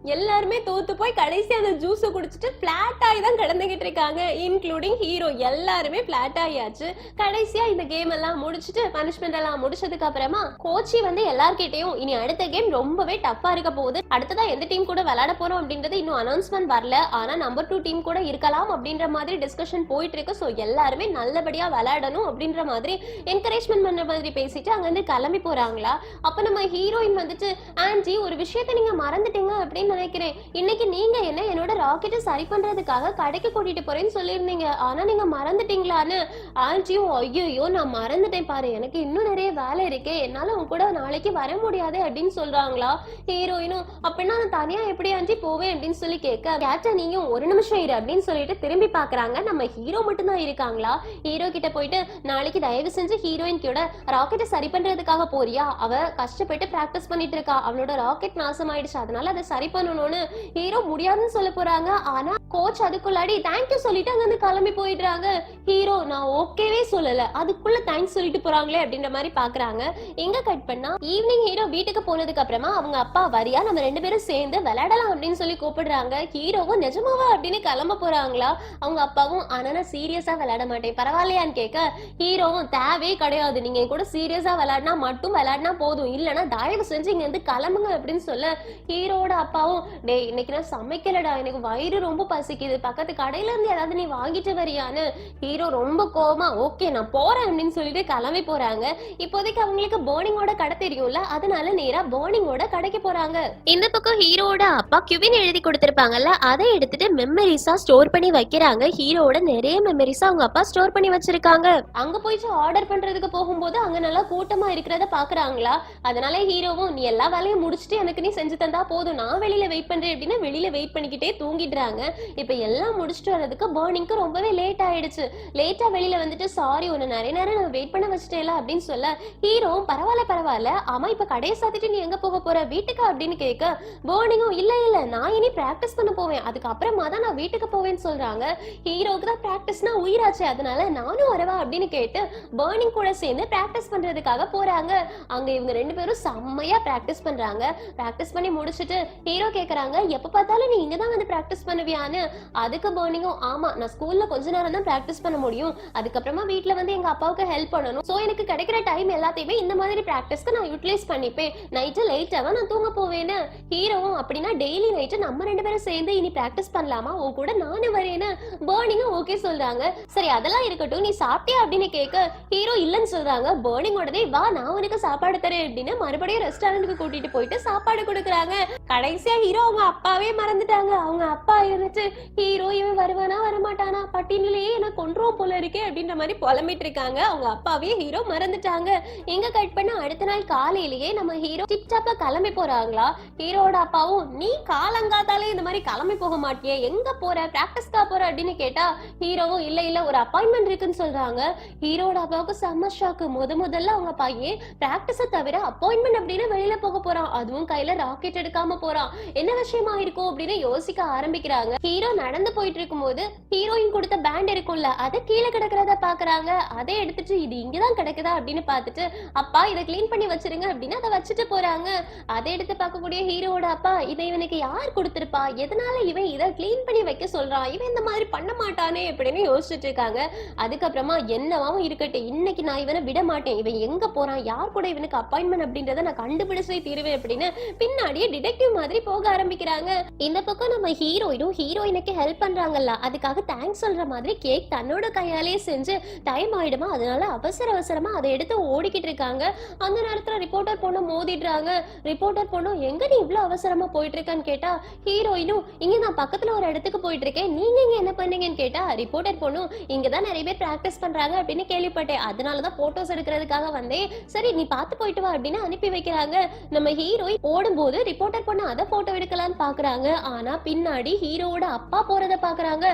எல்லாருமே தோத்து போய் கடைசி அந்த ஜூஸ குடிச்சிட்டு பிளாட் ஆகி தான் கிடந்துகிட்டு இருக்காங்க. இன்க்ளூடிங் ஹீரோ எல்லாருமே பிளாட் ஆகியாச்சு. கடைசியா இந்த கேம் எல்லாம் முடிச்சிட்டு பனிஷ்மெண்ட் எல்லாம் முடிச்சதுக்கு அப்புறமா கோச்சி வந்து எல்லார்கிட்டையும் இனி அடுத்த கேம் ரொம்பவே டஃப்பா இருக்க போகுது, அடுத்ததா எந்த டீம் கூட விளையாட போறோம் அப்படின்றது இன்னும் அனௌன்ஸ்மெண்ட் வரல, ஆனா நம்பர் 2 டீம் கூட இருக்கலாம் அப்படின்ற மாதிரி டிஸ்கஷன் போயிட்டு இருக்கு. சோ எல்லாருமே நல்லபடியா விளையாடணும் அப்படின்ற மாதிரி என்கரேஜ்மெண்ட் பண்ற மாதிரி பேசிட்டு அங்க இருந்து கிளம்பி போறாங்களா. அப்ப நம்ம ஹீரோயின் வந்துட்டு, ஆன்டி ஒரு விஷயத்தை நீங்க மறந்துட்டீங்க அப்படின்னு நினைக்கிறேன், இன்னைக்கு நீங்க என்ன என்னோட ராக்கெட்டை சரி பண்றதுக்காக கடைக்கு கூட்டிட்டு போறேன்னு சொல்லியிருந்தீங்க, ஆனா நீங்க மறந்துட்டீங்களான்னு. ஆன்டியும் ஐயோ நான் மறந்துட்டேன் பாரு, எனக்கு இன்னும் நிறைய வேலை இருக்கே, என்னால உங்க கூட நாளைக்கு வர முடியாது அப்படின்னு சொல்றாங்களா. ஹீரோயினும் அப்படின்னா நான் தனியா எப்படி ஆன்டி போவேன் அப்படின்னு சொல்லி கேட்க, கேப்டன் நீயும் ஒரு நிமிஷம் இரு அப்படின்னு சொல்லிட்டு திரும்பி பாக்குறாங்க. நம்ம ஹீரோ மட்டும் தான் இருக்காங்களா. ஹீரோ கிட்ட போயிட்டு, நாளைக்கு தயவு செஞ்சு ஹீரோயின் கூட ராக்கெட்டை சரி பண்றதுக்காக போறியா, அவ கஷ்டப்பட்டு பிராக்டிஸ் பண்ணிட்டு இருக்கா, அவளோட ராக்கெட் நாசம் ஆயிடுச்சு, அதனால அதை சரி பண்ணணும்னு. ஹீரோ முடியாதுன்னு சொல்ல போறாங்க. ஆனா கோச் அதுக்குள்ளாடி தேங்க்யூ சொல்லிட்டு அங்க இருந்து கிளம்பி போயிடுறாங்க. ஹீரோ நான் ஓகேவே சொல்லல, அதுக்குள்ள தேங்க்ஸ் சொல்லிட்டு போறாங்களே அப்படின்ற மாதிரி பாக்குறாங்க. எங்க கட் பண்ணா ஈவினிங் ஹீரோ வீட்டுக்கு போனதுக்கு அப்புறமா அவங்க அப்பா வரியா நம்ம 2 பேரும் சேர்ந்து விளையாடலாம் அப்படின்னு சொல்லி கூப்பிடுறாங்க. ஹீரோவும் நிஜமாவா அப்படின்னு கிளம்ப போறாங்களா. அவங்க அப்பாவும் ஆனா நான் சீரியஸா விளையாட மாட்டேன் பரவாயில்லையான்னு கேட்க ஹீரோவும் தேவையே கிடையாது, நீங்க கூட சீரியஸா விளையாடினா மட்டும் விளையாடினா போதும், இல்லைன்னா தயவு செஞ்சு இங்க இருந்து கிளம்புங்க அப்படின்னு சொல்ல ஹீரோட அப்பாவும் டேய் இன்னைக்கு நான் சமைக்கலடா, எனக்கு வயிறு ரொம்ப பசிக்குது, பக்கத்து கடையில இருந்து ஏதாவது நீ வாங்கிட்டு வரியான்னு ஹீரோ ரொம்ப கோவமா ஓகே நான் போறேன் அப்படின்னு சொல்லிட்டு கிளம்பி போறாங்க. இப்போதைக்கு அவங்களுக்கு போர்னிங்கோட கடை தெரியும்ல, அதனால நேரா போர்னிங்கோட கடைக்கு போறாங்க. இந்த பக்கம் ஹீரோட அப்பா கியூவின் எழுதி கொடுத்திருப்பாங்கல்ல, அதை எடுத்துட்டு மெமரிஸா ஸ்டோர் பண்ணி வைக்கிறாங்க. ஹீரோட நிறைய மெமரிஸா அவங்க அப்பா ஸ்டோர் பண்ணி வச்சிருக்காங்க. அங்க போயிட்டு ஆர்டர் பண்றதுக்கு போகும்போது அங்க நல்லா கூட்டமா இருக்கிறத பாக்குறாங்களா. அதனால ஹீரோவும் நீ எல்லா வேலையும் முடிச்சுட்டு எனக்கு நீ செஞ்சு தந்தா போதும், நான் வெளியில வெயிட் பண்றேன் அப்படின்னு வெளியில வெயிட் பண்ணிக்கிட்டே தூங்கிடுறாங்க. இப்ப எல்லாம் முடிச்சுட்டு வரதுக்கு போர்னிங்க்கு ரொம்பவே லேட் ஆயிடுச்சு. லேட்டா வெளியில வந்துட்டு சாரி உன்னை நிறைய நேரம் நான் வெயிட் பண்ண வச்சுட்டேல அப்படின்னு சொல்ல ஹீரோ பரவாயில்ல ஆமா இப்ப கடையை சாத்திட்டு நீ எங்க போக போற வீட்டுக்கு அப்படின்னு கேட்க போர்னிங்கும் இல்ல நான் இனி பிராக்டிஸ் பண்ண போவேன், அதுக்கப்புறமா தான் நான் வீட்டுக்கு போவேன்னு சொல்றாங்க. ஹீரோக்கு தான் பிராக்டிஸ்னா உயிராச்சு, அதனால நானும் வரவா அப்படின்னு கேட்டு பர்னிங் கூட சேர்ந்து பிராக்டிஸ் பண்றதுக்காக போறாங்க. அங்க இவங்க 2 பேரும் செம்மையா பிராக்டிஸ் பண்றாங்க. பிராக்டிஸ் பண்ணி முடிச்சிட்டு ஹீரோ கேக்குறாங்க எப்ப பார்த்தாலும் நீ இங்கதான் வந்து பிராக்டிஸ் பண்ணுவியான்னு. அதுக்கு பர்னிங்கும் ஆமா நான் ஸ்கூல்ல கொஞ்ச நேரம் தான் பிராக்டிஸ் பண்ண முடியும், அதுக்கப்புறமா வீட்டுல வந்து எங்க அப்பாவுக்கு ஹெல்ப் பண்ணணும், சோ எனக்கு கிடைக்கிற டைம் எல்லாத்தையுமே இந்த மாதிரி பிராக்டிஸ்க்கு நான் யூட்டிலைஸ் பண்ணிப்பேன், நைட்டு லேட்டாவா நான் தூங்க போவேன்னு. ஹீரோவும் அப்படின்னா டெய்லி நைட்டு நம்ம 2 பேரும் சேர்ந்து இனி பிராக்டிஸ் பண்ணலாமா, உன் கூட நானும் வரேன்னு பர்னிங்கும் ஓகே சொல்றாங்க. சரி அதெல்லாம் இருக்கட்டும் நீ சாப்பிட்டியா அப்படின்னு கேட்க ஹீரோ இல்லன்னு சொல்றாங்க. பர்னிங் உடனே வா நான் உனக்கு சாப்பாடு தரேன் அப்படின்னு மறுபடியும் ரெஸ்டாரண்ட்டுக்கு கூட்டிட்டு போயிட்டு சாப்பாடு கொடுக்குறாங்க. கடைசியா ஹீரோ அவங்க அப்பாவே மறந்துட்டாங்க. அவங்க அப்பா இருந்துட்டு ஹீரோ இவன் வருவானா வரமாட்டானா பட்டினிலேயே என்ன கொன்றுவோம் போல இருக்கே அப்படின்ற மாதிரி புலம்பிட்டு இருக்காங்க. அவங்க அப்பாவே ஹீரோ மறந்துட்டாங்க. எங்க கட் பண்ண அடுத்த நாள் காலையிலேயே நம்ம ஹீரோ டிப்டாப்பா கிளம்பி போறாங்களா. ஹீரோட அப்பாவும் நீ காலங்காத்தாலே இந்த மாதிரி கிளம்பி போக மாட்டியே, எங்க போற பிராக்டிஸ்கா போற அப்படின்னு கேட்டா ஹீரோவும் இல்ல ஒரு அப்பாயின்மெண்ட் இருக்குன்னு சொல்றாங்க. ஹீரோட அப்பாவுக்கு செம்ம ஷாக்கு. முதல்ல அவங்க பையன் பிராக்டிஸ தவிர அப்பாயின்மெண்ட் அப்படின்னு வெளியில போக போறான், அதுவும் கையில ராக்கெட் எடுக்காம போறான், என்ன விஷயமா இருக்கும் அப்படின்னு யோசிக்க ஆரம்பிக்கிறாங்க. ஹீரோ நடந்து போயிட்டு இருக்கும் போது ஹீரோயின் கொடுத்த பேண்ட் இருக்கும்ல அதை கீழே கிடக்கிறத பாக்குறாங்க. அதை எடுத்துட்டு இது இங்கதான் கிடக்குதா அப்படின்னு பார்த்துட்டு அப்பா இதை கிளீன் பண்ணி வச்சிருங்க அப்படின்னு அதை வச்சுட்டு போறாங்க. அதை எடுத்து பார்க்கக்கூடிய ஹீரோட அப்பா இதை இவனுக்கு யார் கொடுத்திருப்பா, எதனால இவன் இதை கிளீன் பண்ணி வைக்க சொல்றான், இவன் இந்த மாதிரி பண்ண மாட்டானே அப்படின்னு யோசிச்சுட்டு இருக்காங்க. அதுக்கப்புறமா என்னவாவும் இருக்கட்டும் இன்னைக்கு நான் இவனை விட மாட்டேன், இவன் எங்க போறான் யார் கூட இவனுக்கு அப்பாயின்மெண்ட் அப்படின்றத நான் கண்டுபிடிச்சே தீருவேன் அப்படின்னு பின்னாடியே டிடெக்டிவ் மாதிரி போக ஆரம்பிக்கிறாங்க. இந்த பக்கம் நம்ம ஹீரோயினும் ஹீரோயினுக்கு ஹெல்ப் பண்றாங்கல்ல, அதுக்காக தேங்க்ஸ் சொல்ற மாதிரி கேக் தன்னோட கையாலே செஞ்சு டைம் ஆயிடுமா, அதனால அவசரமா அதை எடுத்து ஓடிக்கிட்டு இருக்காங்க. அந்த நேரத்துல ரிப்போர்ட்டர் பொண்ணு மோதிடுறாங்க. ரிப்போர்ட்டர் பொண்ணு எங்க நீ இவ்வளவு அவசரமா போயிட்டு இருக்கான்னு கேட்டா ஹீரோயினும் இங்க நான் பக்கத்துல ஒரு இடத்துக்கு போயிட்டு இருக்கேன், நீங்க இங்க என்ன பண்ணீங்கன்னு கேட்டா ரிப்போர்ட்டர் பொண்ணு இங்கதான் நிறைய பேர் பிராக்டிஸ் பண்றாங்க அப்படின்னு கேள்விப்பட்டேன், அதனாலதான் போட்டோஸ் எடுக்கிறதுக்காக வந்தேன், சரி நீ பார்த்து போயிட்டு வா அப்படின்னு அனுப்பி வைக்கிறாங்க. நம்ம ஹீரோயின் ஓடும்போது ரிப்போர்ட்டர் பொண்ணு அதை போட்டோ எடுக்கலான்னு பாக்குறாங்க. ஆனா பின்னாடி ஹீரோவோட அப்பா போறத பாக்குறாங்க.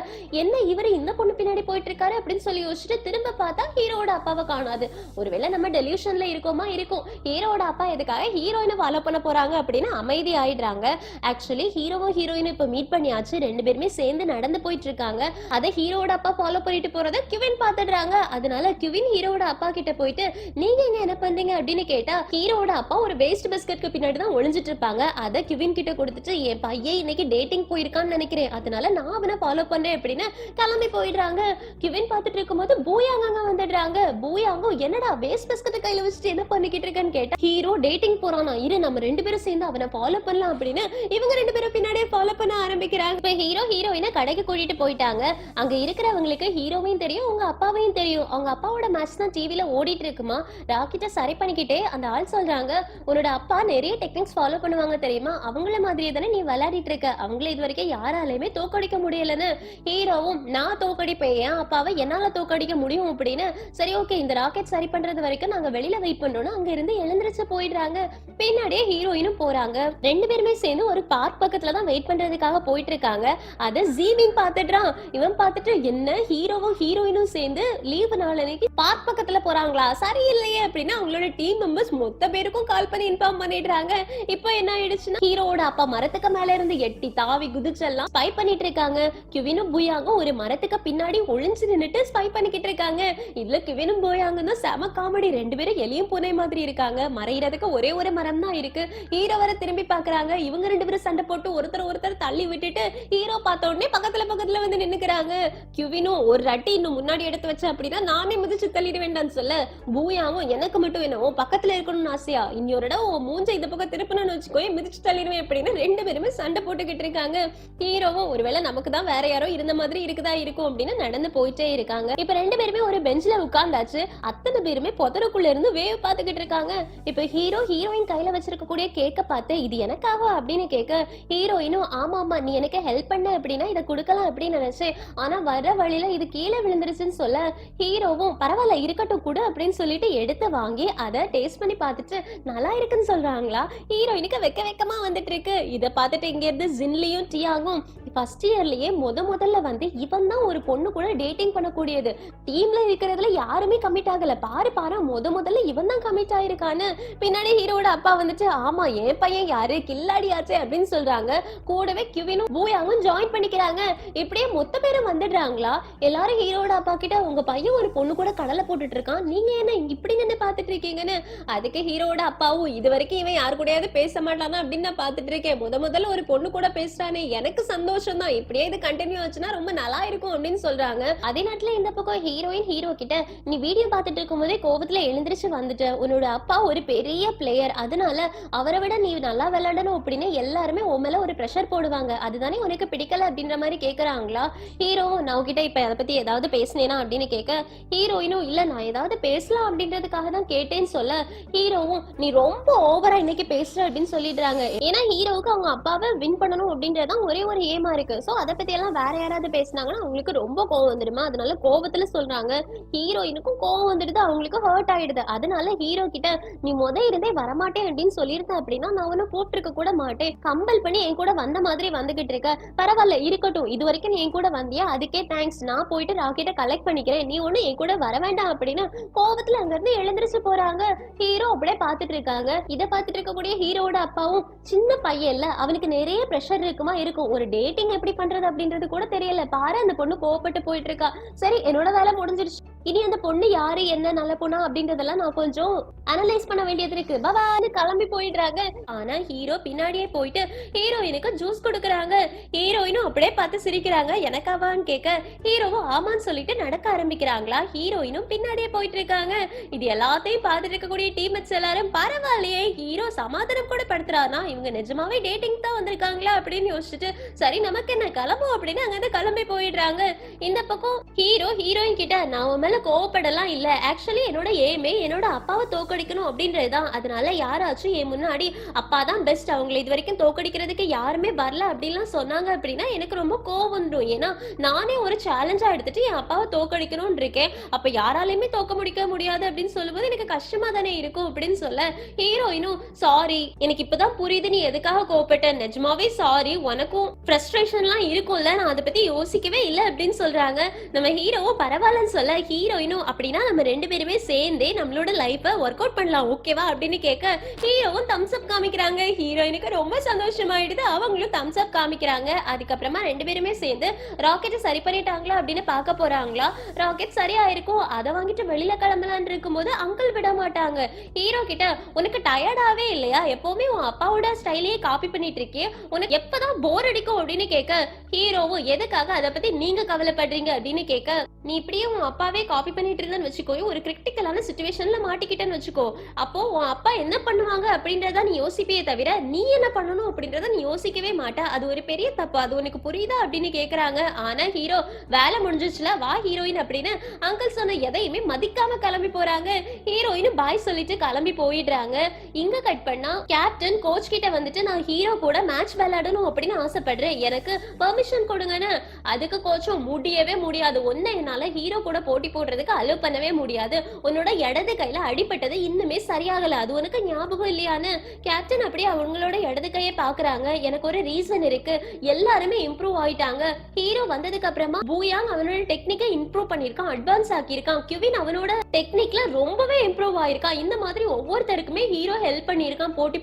என்ன இவரு இந்த பொண்ணு பின்னாடி போயிட்டு இருக்காரு அப்படின்னு சொல்லி யோசிச்சுட்டு திரும்ப பார்த்தா ஹீரோட அப்பாவை காணாது. ஒருவேளை நம்ம டெலியூஷன்ல இருக்கோமா இருக்கும், ஹீரோட அப்பா எதுக்காக ஹீரோயினை ஃபாலோ பண்ண போறாங்க அப்படின்னு அமைதி ஆயிடுறாங்க. ஆக்சுவலி ஹீரோவும் ஹீரோயினும் இப்ப மீட் பண்ணியாச்சு, 2 பேருமே சேர்ந்து நடந்து போயிட்டு இருக்காங்க. அதை ஹீரோட அப்பா ஃபாலோ பண்ணிட்டு போறத கிவின் பாத்துடுறாங்க. அதனால கிவின் ஹீரோட அப்பா கிட்ட போயிட்டு நீங்க இங்க என்ன பண்றீங்க அப்படின்னு கேட்டா ஹீரோட அப்பா ஒரு வேஸ்ட் பிஸ்கட்க்கு பின்னாடி தான் ஒளிஞ்சிட்டு இருப்பாங்க. அதை கிவின் கிட்ட கொடுத்துட்டு என் பையன் இன்னைக்கு டேட்டிங் போயிருக்கான்னு நினைக்கிறேன், அதனால நான் அவனை ஃபாலோ பண்றேன் அப்படின்னு கிளம்பி போயிடுறாங்க. கிவின் பார்த்துட்டு இருக்கும்போது பூயாங்க வந்துடுறாங்க. பூயாங்க என்னடா வேஸ்ட் பிஸ்கட் கையில வச்சுட்டு என்ன பண்ணிக்கிட்டு இருக்கேன்னு கேட்டா ஹீரோ டேட்டிங் போறானா, இரு நம்ம 2 பேரும் சேர்ந்து அவனை ஃபாலோ பண்ணலாம் அப்படின்னு இவங்க 2 பேரும் பின்னாடியே ஃபாலோ பண்ண ஆரம்பிக்கிறாங்க. இப்ப ஹீரோ ஹீரோயினை கடைக்கு கூட்டிட்டு போயிட்டாங்க. அங்க இருக்கிறவங்களுக்கு ஹீரோவையும் தெரியும் அவங்க அப்பாவையும் தெரியும். அவங்க அப்பாவோட மேட்ச் தான் டிவில ஓடிட்டு இருக்குமா. ராக்கெட்டை சரி பண்ணிக்கிட்டே அந்த ஆள் சொல்றாங்க உன்னோட அப்பா நிறைய டெக்னிக்ஸ் ஃபாலோ பண்ணுவாங்க தெரியுமா, அவங்கள மாதிரியே தானே நீ விளையாடிட்டு இருக்க, அவங்கள இது வரைக்கும் யாராலையுமே தோக்கடிக்க முடியலன்னு. ஹீரோவும் நான் நான் தோக்கடிப்பேன், என் அப்பாவை என்னால தோக்கடிக்க முடியும் அப்படின்னு. சரி ஓகே, இந்த ராக்கெட் சரி பண்றது வரைக்கும் நாங்க வெளியில வெயிட் பண்றோம்னு அங்க இருந்து எழுந்திருச்சு போயிடுறாங்க. பின்னாடியே ஹீரோயினும் போறாங்க. ரெண்டு பேருமே சேர்ந்து ஒரு பார்க் பக்கத்துல தான் வெயிட் பண்றதுக்காக போயிட்டு இருக்காங்க. அத ஜீமின் பாத்துட்டான். இவன் பாத்துட்டு என்ன ஹீரோவும் ஹீரோயினும் சேர்ந்து லீவு நாள் அன்னைக்கு பார்க் பக்கத்துல போறாங்களா, சரியில்லையே அப்படின்னு அவங்களோட டீம் மெம்பர்ஸ் மொத்த பேருக்கும் கால் பண்ணி இன்ஃபார்ம் பண்ணிடுறாங்க. இப்போ என்ன ஆயிடுச்சுன்னா ஹீரோவோட அப்பா மரத்துக்கு மேல இருந்து எட்டி தாவி குதிச்செல்லாம் ஸ்பை பண்ணிட்டு இருக்காங்க. கிவினும் பூயாங்கும் ஒரு மரத்துக்கு பின்னாடி ஒளிஞ்சு நின்னுட்டு ஸ்பை பண்ணிக்கிட்டு இருக்காங்க. இதுல கிவினும் பூயாங்கும் தான் செம காமெடி. ரெண்டு பேரும் எலியும் பூனை மாதிரி இருக்காங்க. மறையிறதுக்கு ஒரே ஒரு மரம் தான் இருக்கு. ஹீரோ வர திரும்பி பாக்குறாங்க. இவங்க ரெண்டு பேரும் சண்டை போட்டு ஒருத்தர் தள்ளி விட்டுட்டு ஹீரோ பார்த்த உடனே பக்கத்துல வந்து நின்னுக்கிறாங்க. கிவினும் ஒரு அட்டி இன்னும் முன்னாடி எடுத்து வச்ச அப்படின்னா நானே மிதிச்சு தள்ளிட வேண்டாம்னு சொல்ல, பூயாவும் எனக்கு மட்டும் என்ன பக்கத்துல இருக்கணும்னு ஆசையா, இன்னொரு இடம் மூஞ்ச இந்த பக்கம் திருப்பணும்னு வச்சுக்கோ மிதிச்சு தள்ளிடுவேன் அப்படின்னு ரெண்டு பேருமே சண்டை போட்டுக்கிட்டு இருக்காங்க. ஹீரோவும் ஒருவேளை நமக்கு தான் வேற யாரோ இருந்த மாதிரி இருக்கும் அப்படின்னு நடந்து போயிட்டே இருக்காங்க. இப்ப ரெண்டு பேருமே ஒரு பெஞ்ச்ல உட்கார்ந்தாச்சு. அத்தனை பேருமே புதருக்குள்ள இருந்து வேவ் பாத்துக்கிட்டு இருக்காங்க. இப்ப ஹீரோ ஹீரோயின் கையில வச்சிருக்க கூடிய கேக்க பார்த்து இது எனக்காக அப்படின்னு கேட்க, ஹீரோயினும் ஆமா நீ எனக்கு ஹெல்ப் பண்ண அப்படின்னா இதை கொடுக்கலாம் அப்படின்னு நினைச்சேன், ஆனா வர வழியில இது கீழே விழுந்துருச்சுன்னு சொல்ல, ஹீரோவும் பரவாயில்ல இருக்கட்டும் கூட அப்படின்னு சொல்லிட்டு எடுத்து வாங்கி அதை டேஸ்ட் பண்ணி பார்த்துட்டு நல்லா இருக்குன்னு சொல்றாங்களா. ஹீரோயினுக்கு வெக்கமா வந்துட்டு இருக்கு. இதை பார்த்துட்டு இங்க இருந்து ஜின்லியும் டியாங்கும் ஃபர்ஸ்ட் இயர்லயே முதல்ல வந்து இவன் தான் ஒரு பொண்ணு கூட டேட்டிங் பண்ணக்கூடியது, டீம்ல இருக்கிறதுல யாருமே கமிட் ஆகல, பாரு முதல்ல இவன் தான் கமிட் ஆயிருக்கான்னு. பின்னாடி ஹீரோட அப்பா வந்துட்டு ஆமா என் பையன் யாரு கில்லாடியாச்சே அப்படின்னு சொல்றாங்க. கூடவே கிவினும் பூயாங்கும் ஜாயின் பண்ணிக்கிறாங்க. இப்படியே மொத்த பேரும் வந்துடுறாங்களா. எல்லாரும் ஹீரோட அப்பா கிட்ட உங்க பையன் ஒரு பொண்ணு கூட கடலை போட்டுட்டு இருக்கான், நீங்க என்ன இப்படி நின்று பாத்துட்டு இருக்கீங்கன்னு. அதுக்கு ஹீரோட அப்பாவும் இது வரைக்கும் இவன் யாரு கூடயாவது பேச மாட்டானா அப்படின்னு நான் பாத்துட்டு இருக்கேன், முதல்ல ஒரு பொண்ணு கூட பேசுறானே எனக்கு சந்தோஷம் தான், இப்படியே இது கண்டினியூ ஆச்சுன்னா ரொம்ப நல்லா இருக்கும் அப்படின்னு சொல்றாங்க. அதே நேரத்துல இந்த பக்கம் ஹீரோயின் ஹீரோ கிட்ட நீ வீடியோ பார்த்துட்டு இருக்கும் போதே கோபத்துல எழுந்திருச்சு வந்துட்ட, உன்னோட அப்பா ஒரு பெரிய பிளேயர், அதனால அவரை விட நீ நல்லா விளையாடணும் அப்படின்னு எல்லாருமே உன் மேல ஒரு பிரஷர் போடுவாங்க, அதுதானே உனக்கு பிடிக்கல அப்படின்ற மாதிரி கேக்குறாங்களா. ஹீரோ நான் உங்ககிட்ட இப்ப அதை பத்தி ஏதாவது பேசினேனா அப்படின்னு கேட்க, ஹீரோயினும் இல்ல நான் ஏதாவது பேசலாம் அப்படின்றதுக்காக தான் கேட்டேன்னு சொல்ல, ஹீரோவும் நீ ரொம்ப ஓவரா இன்னைக்கு பேசுற அப்படின்னு சொல்லிடுறாங்க. ஏன்னா ஹீரோவுக்கு அவங்க அப்பாவை வின் பண்ணணும் அப்படின்றதான் ஒரே ஒரு ஏமா இருக்கு. சோ அதை பத்தி எல்லாம் வேற யாராவது பேசினாங்கன்னா அவங்களுக்கு ரொம்ப கோவம் வந்துடுமா, அதனால கோவத்துல சொல்றாங்க. ஹீரோயினுக்கும் கோவம் வந்துடுது, அவங்களுக்கு ஹர்ட் ஆயிடுது. அதனால ஹீரோ கிட்ட நீ இருந்தே வரமாட்டேன் அப்படின்னு சொல்லியிருந்தேன் அப்படின்னா நான் ஒன்னும் கூப்பிட்டு கூட மாட்டேன், கம்பல் பண்ணி என் கூட வந்த மாதிரி வந்துகிட்டு இருக்க, பரவாயில்ல இருக்கட்டும், இது வரைக்கும் நீ என் கூட வந்தியா அதுக்கே தேங்க்ஸ், நான் போயிட்டு ராக்கெட்டை கலெக்ட் பண்ணிக்கிறேன், நீ ஒண்ணு என் கூட வர வேண்டாம் அப்படின்னு கோவத்துல அங்க இருந்து எழுந்திருச்சு போறாங்க. ஹீரோ அப்படியே பாத்துட்டு இருக்காங்க. இதை பாத்துட்டு இருக்கக்கூடிய ஹீரோட அப்பாவும் சின்ன பையன் இல்ல, அவனுக்கு நிறைய பிரஷர் இருக்கும், ஒரு டேட்டிங் எப்படி பண்றது அப்படின்றது கூட தெரியல, பாரு அந்த பொண்ணு கோவப்பட்டு போயிட்டு இருக்கா, சரி என்னோட வேலை முடிஞ்சிருச்சு, இனி அந்த பொண்ணு யாரு என்ன நல்ல பொண்ணா அப்படின்றதெல்லாம் நான் கொஞ்சம் அனலைஸ் பண்ண வேண்டியது இருக்கு, பாபான்னு கிளம்பி போயிடுறாங்க. ஆனா ஹீரோ பின்னாடியே போயிட்டு ஹீரோயினுக்கு ஜூஸ் கொடுக்குறாங்க. ஹீரோயினும் அப்படியே பார்த்து சிரிக்கிறாங்க. எனக்காவான்னு கேட்க ஹீரோவும் ஆமான்னு சொல்லிட்டு நடக்க ஆரம்பிக்கிறாங்களா. ஹீரோயினும் பின்னாடியே போயிட்டு இருக்காங்க. இது எல்லாத்தையும் பார்த்துட்டு இருக்கக்கூடிய டீம்மேட்ஸ் எல்லாரும் பரவாயில்லையே ஹீரோ சமாதானம் கூட படுத்துறாருனா இவங்க நிஜமாவே டேட்டிங் தான் வந்திருக்காங்களா அப்படின்னு யோசிச்சுட்டு சரி நமக்கு என்ன கிளம்பும் அப்படின்னு அங்க கிளம்பி போயிடுறாங்க. இந்த பக்கம் ஹீரோ ஹீரோயின் கிட்ட நான் உன் மேல கோவப்படலாம் இல்ல, ஆக்சுவலி என்னோட ஏமே என்னோட அப்பாவை தோக்கடிக்கணும் அப்படின்றதுதான், அதனால யாராச்சும் என் முன்னாடி அப்பா தான் பெஸ்ட், அவங்களை இது வரைக்கும் தோக்கடிக்கிறதுக்கு யாருமே வரல அப்படின்லாம் சொன்னாங்க அப்படின்னா எனக்கு ரொம்ப கோவம் வந்துடும். ஏன்னா நானே ஒரு சேலஞ்சா எடுத்துட்டு என் அப்பாவை தோக்கடிக்கணும்னு இருக்கேன், அப்ப யாராலையுமே தோக்க முடியாது அப்படின்னு சொல்லும்போது எனக்கு கஷ்டமா தானே இருக்கும் அப்படின்னு சொல்ல, ஹீரோயினும் சாரி எனக்கு இப்பதான் புரியுது நீ எதுக்காக கோவப்பட்ட, நிஜமாவே சாரி, உனக்கும் ஃப்ரஸ்ட்ரேஷன்லாம் இருக்கும்ல, நான் அதை பத்தி யோசிக்கவே இல்லை அப்படின்னு சொல்றாங்க. நம்ம ஹீரோவும் பரவாயில்லன்னு சொல்ல, ஹீரோயினும் அப்படின்னா நம்ம ரெண்டு பேருமே சேர்ந்தே நம்மளோட லைஃபை ஒர்க் அவுட் பண்ணலாம் ஓகேவா அப்படின்னு கேட்க ஹீரோவும் தம்ஸ் அப் காமிக்கிறாங்க. ஹீரோயினுக்கு ரொம்ப சந்தோஷமாயிடுது, அவங்களும் தம்ஸ் அப் காமிக்கிறாங்க. அதுக்கப்புறமா ரெண்டு பேருமே சேர்ந்து ராக்கெட்டை சரி பண்ணிட்டாங்களா அப்படின்னு பார்க்க போறாங்களா. ராக்கெட் சரியா இருக்கும், அதை வாங்கிட்டு வெளியில கிளம்பலான் இருக்கும்போது அங்கிள் விட மாட்டாங்க. ஹீரோ கிட்ட உனக்கு டயர்டாவே இல்லையா, எப்பவுமே உன் அப்பாவோட ஸ்டைலையே காப்பி பண்ணிட்டு இருக்கே, உனக்கு எப்பதான் போர் அடிக்கும் அப்படின்னு கேட்க ஹீரோவும் எதுக்காக அதை பத்தி நீங்க கவலைப்படுறீங்க அப்படின்னு கேட்க, நீ இப்படியே உன் அப்பாவே காப்பி பண்ணிட்டு இருந்தேன்னு வச்சுக்கோ, ஒரு கிரிட்டிக்கலான சிச்சுவேஷன்ல மாட்டிக்கிட்டேன்னு வச்சுக்கோ, அப்போ உன் அப்பா என்ன பண்ணுவாங்க அப்படின்றத நீ யோசிப்பே தவிர நீ என்ன பண்ணணும் அப்படின்றத நீ யோசிக்கவே மாட்ட. அது ஒரு பெரிய தப்பு. அது உனக்கு புரியுதா அப்படின்னு கேக்குறாங்க. ஆனா ஹீரோ வேலை முடிஞ்சிச்சுல வா ஹீரோயின் அப்படின்னு அங்கிள் சொன்ன எதையுமே மதிக்காம கிளம்பி போறாங்க. ஹீரோயின் பாய் சொல்லிட்டு கிளம்பி போயிடுறாங்க. இங்க கட் பண்ணா கேப்டன் கோச் கிட்ட வந்துட்டு நான் ஹீரோ கூட மேட்ச் விளையாடணும் அப்படின்னு ஆசைப்படுறேன், எனக்கு பெர்மிஷன் கொடுங்கன்னு. அதுக்கு கோச்சும் முடியவே முடியாது, ஒன்ன என்னால ஹீரோ கூட போட்டி போடுறதுக்கு அலோ பண்ணவே முடியாது, உன்னோட இடது கையில அடிபட்டது இன்னுமே சரியாகல, அது உனக்கு ஞாபகம் இல்லையான்னு. கேப்டன் அப்படியே அவங்களோட இடது கையை பாக்குறாங்க. எனக்கு ஒரு ரீசன் இருக்கு, எல்லாருமே இம்ப்ரூவ் ஆயிட்டாங்க. ஹீரோ வந்ததுக்கு அப்புறமா பூயாங் அவனோட டெக்னிக்கை இம்ப்ரூவ் பண்ணிருக்கான், அட்வான்ஸ் ஆக்கியிருக்கான். கிவின் அவனோட டெக்னிக்ல ரொம்பவே இம்ப்ரூவ் ஆயிருக்கான். இந்த மாதிரி ஒவ்வொருத்தருக்குமே ஹீரோ ஹெல்ப் பண்ணிருக்கான், போட்டி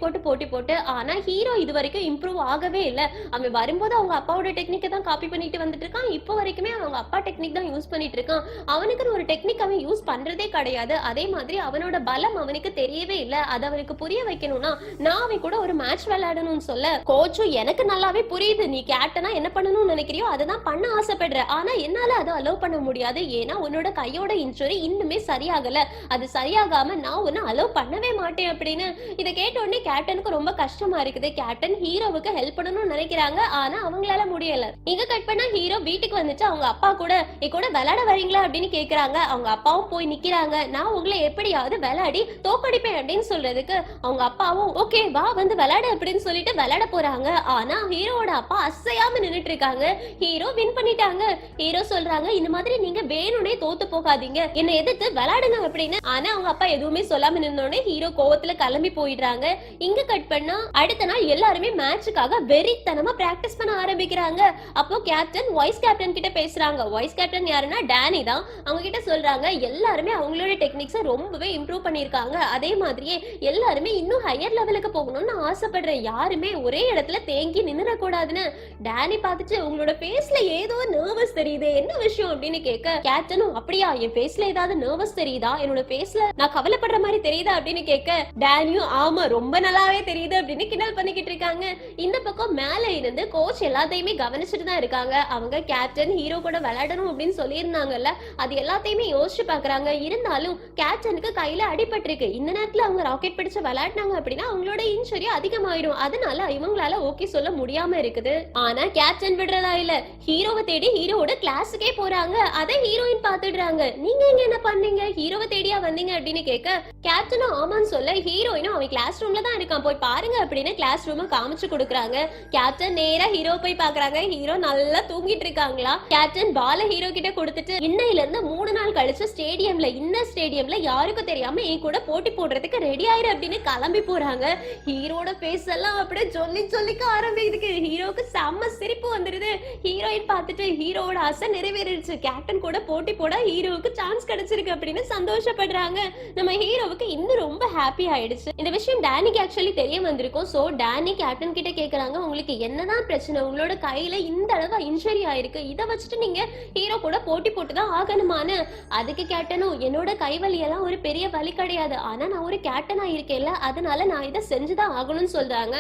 போட்டு. ஆனா ஹீரோ இது வரைக்கும் இம்ப்ரூவ் ஆகவே இல்ல. அவன் வரும்போது அவங்க அப்பாவோட டெக்னிக்கை தான் காப்பி பண்ணிட்டு வந்துட்டு இருக்கான். இப்போ வரைக்குமே அவங்க அப்பா டெக்னிக் தான் யூஸ் பண்ணிட்டு இருக்கான். அவனுக்கு ஒரு டெக்னிக் அவன் யூஸ் பண்றதே கிடையாது. அதே மாதிரி அவனோட பலம் அவனுக்கு தெரியவே இல்ல. அதை அவனுக்கு புரிய வைக்கணும்னா நான் அவன் கூட ஒரு மேட்ச் விளையாடணும்னு சொல்ல கோச்சும் எனக்கு நல்லாவே புரியுது, நீ கேப்டனா என்ன பண்ணணும்னு நினைக்கிறியோ அதை தான் பண்ண ஆசைப்படுற, ஆனா என்னால அதை அலோவ் பண்ண முடியாது, ஏன்னா உன்னோட கையோட இன்ஜுரி இன்னுமே சரியாகல, அது சரியாகாம நான் உன்னை அலோவ் பண்ணவே மாட்டேன் அப்படின்னு. இதை கேட்ட உடனே கேப்டனுக்கு ரொம்ப கஷ்டமா இருக்குது. கேப்டன் ஹீரோவுக்கு ஹெல்ப் பண்ணணும்னு நினைக்கிறாங்க, ஆனா அவங்களால முடியல. இங்க கட் பண்ணா ஹீரோ வீட்டுக்கு வந்துட்டு அவங்க அப்பா கூட கூட விளையாட வரீங்களா அப்படின்னு கேக்குறாங்க. அவங்க அப்பாவும் போய் நிக்கிறாங்க. நான் உங்களை எப்படியாவது விளையாடி தோக்கடிப்பேன் அப்படின்னு சொல்றதுக்கு அவங்க அப்பாவும் ஓகே வா வந்து விளையாடு அப்படின்னு சொல்லிட்டு விளையாட போறாங்க. ஆனா ஹீரோவோட அப்பா அசையாம நின்னுட்டு இருக்காங்க. ஹீரோ வின் பண்ணிட்டாங்க. ஹீரோ சொல்றாங்க இந்த மாதிரி நீங்க வேணும்னே தோத்து போகாதீங்க, என்ன எதிர்த்து விளையாடுங்க அப்படின்னு. ஆனா அவங்க அப்பா எதுவுமே சொல்லாம நின்னோடனே ஹீரோ கோவத்துல கிளம்பி போயிடுறாங்க. இங்க கட் பண்ணா அடுத்த நாள் எல்லாருமே மேட்சுக்காக வெறித்தனமா பிராக்டிஸ் பண்ண ஆரம்பிக்கிறாங்க. அப்போ கேப்டன் வைஸ் கேப்டன் கிட்ட பேசுறாங்க. வைஸ் கேப்டன் யாருன்னா டேனி தான். அவங்க கிட்ட சொல்றாங்க எல்லாருமே அவங்களோட டெக்னிக்ஸை ரொம்பவே இம்ப்ரூவ் பண்ணிருக்காங்க, அதே மாதிரியே எல்லாருமே இன்னும் ஹையர் லெவலுக்கு போகணும்னு ஆசைப்படுறேன், யாருமே ஒரே இடத்துல தேங்கி நின்னுட கூடாதுன்னு. டேனி பார்த்துட்டு உங்களோட ஃபேஸ்ல ஏதோ நர்வஸ் தெரியுது, என்ன விஷயம் அப்படின்னு கேட்க கேப்டனும் அப்படியா என் ஃபேஸ்ல ஏதாவது நர்வஸ் தெரியுதா, என்னோட ஃபேஸ்ல நான் கவலைப்படுற மாதிரி தெரியுதா அப்படின்னு கேட்க டேனியும் ஆமா ரொம்ப நல்லாவே தெரியுது அப்படின்னு கிண்டல் பண்ணிக்கிட்டு இருக்காங்க. இந்த பக்கம் மேல இருந்து கோச் எல்லாத்தையுமே கவனிச்சுட்டு தான் இருக்காங்க. அவங்க கேப்டன் ஹீரோ கூட விளையாடணும் அப்படின்னு சொல்லியிருந்தாங்கல்ல, அது எல்லாத்தையுமே யோசிச்சு பாக்குறாங்க. இருந்தாலும் கேப்டனுக்கு கையில அடிபட்டிருக்கு, இந்த நேரத்துல அவங்க ராக்கெட் பிடிச்சு விளையாடினாங்க அப்படின்னா அவங்களோட இன்ஜுரி அதிகமாயிடும், அதனால இவங்களால ஓகே சொல்ல முடியாம இருக்குது. ஆனா கேப்டன் விடுறதா இல்ல, ஹீரோவை தேடி ஹீரோவோட கிளாஸுக்கே போறாங்க. அதை ஹீரோயின் பாத்துடுறாங்க. நீங்க இங்க என்ன பண்ணீங்க, ஹீரோவை தேடியா வந்தீங்க அப்படின்னு கேட்க கேப்டனும் ஆமான்னு சொல்ல ஹீரோயினும் அவன் கிளாஸ் ரூம்ல தான் இருக்கான் போய் பாருங்க அப்படின்னு கிளாஸ் ரூம் காமிச்சு கொடுக்குறாங்க. கேப்டன் நேரா ஹீரோ போய் பாக்குறாங்க. ஹீரோ நல்லா தூங்கிட்டு இருக்காங்களா. கேப்டன் பால ஹீரோ கிட்ட கொடுத்துட்டு இன்னையில இருந்து 3 நாள் கழிச்சு ஸ்டேடியம்ல இந்த ஸ்டேடியம்ல யாருக்கும் தெரியாம என் கூட போட்டி போடுறதுக்கு ரெடி ஆயிரு அப்படின்னு கிளம்பி போறாங்க. ஹீரோட ஃபேஸ் எல்லாம் அப்படியே சொல்லிக்க ஆரம்பிக்குது. ஹீரோக்கு செம்ம சிரிப்பு வந்துருது. ஹீரோயின் பார்த்துட்டு ஹீரோவோட ஆசை நிறைவேறிடுச்சு, கேப்டன் கூட போட்டி போட ஹீரோவுக்கு சான்ஸ் கிடைச்சிருக்கு அப்படின்னு சந்தோஷப்படுறாங்க. நம்ம ஹீரோவுக்கு இன்னும் ரொம்ப ஹாப்பி ஆயிடுச்சு. இந்த விஷயம் டேனிக்கு ஆக்சுவலி தெரிய வந்திருக்கும். சோ டேனி கேப்டன் கிட்ட கேக்குறாங்க உங்களுக்கு என்னதான் பிரச்சனை, உங்களோட கையில இந்த அளவு இன்ஜுரி ஆயிருக்கு, இதை வச்சுட்டு நீங்க ஹீரோ கூட போட்டி போட்டுதான் ஆகணுமான்னு. அதுக்கு கேப்டனும் என்னோட கைவலி எல்லாம் ஒரு பெரிய வலி கிடையாது, ஆனா நான் ஒரு கேப்டனா இருக்கேன்ல அதனால நான் இதை செஞ்சுதான் ஆகணும்னு சொல்றாங்க.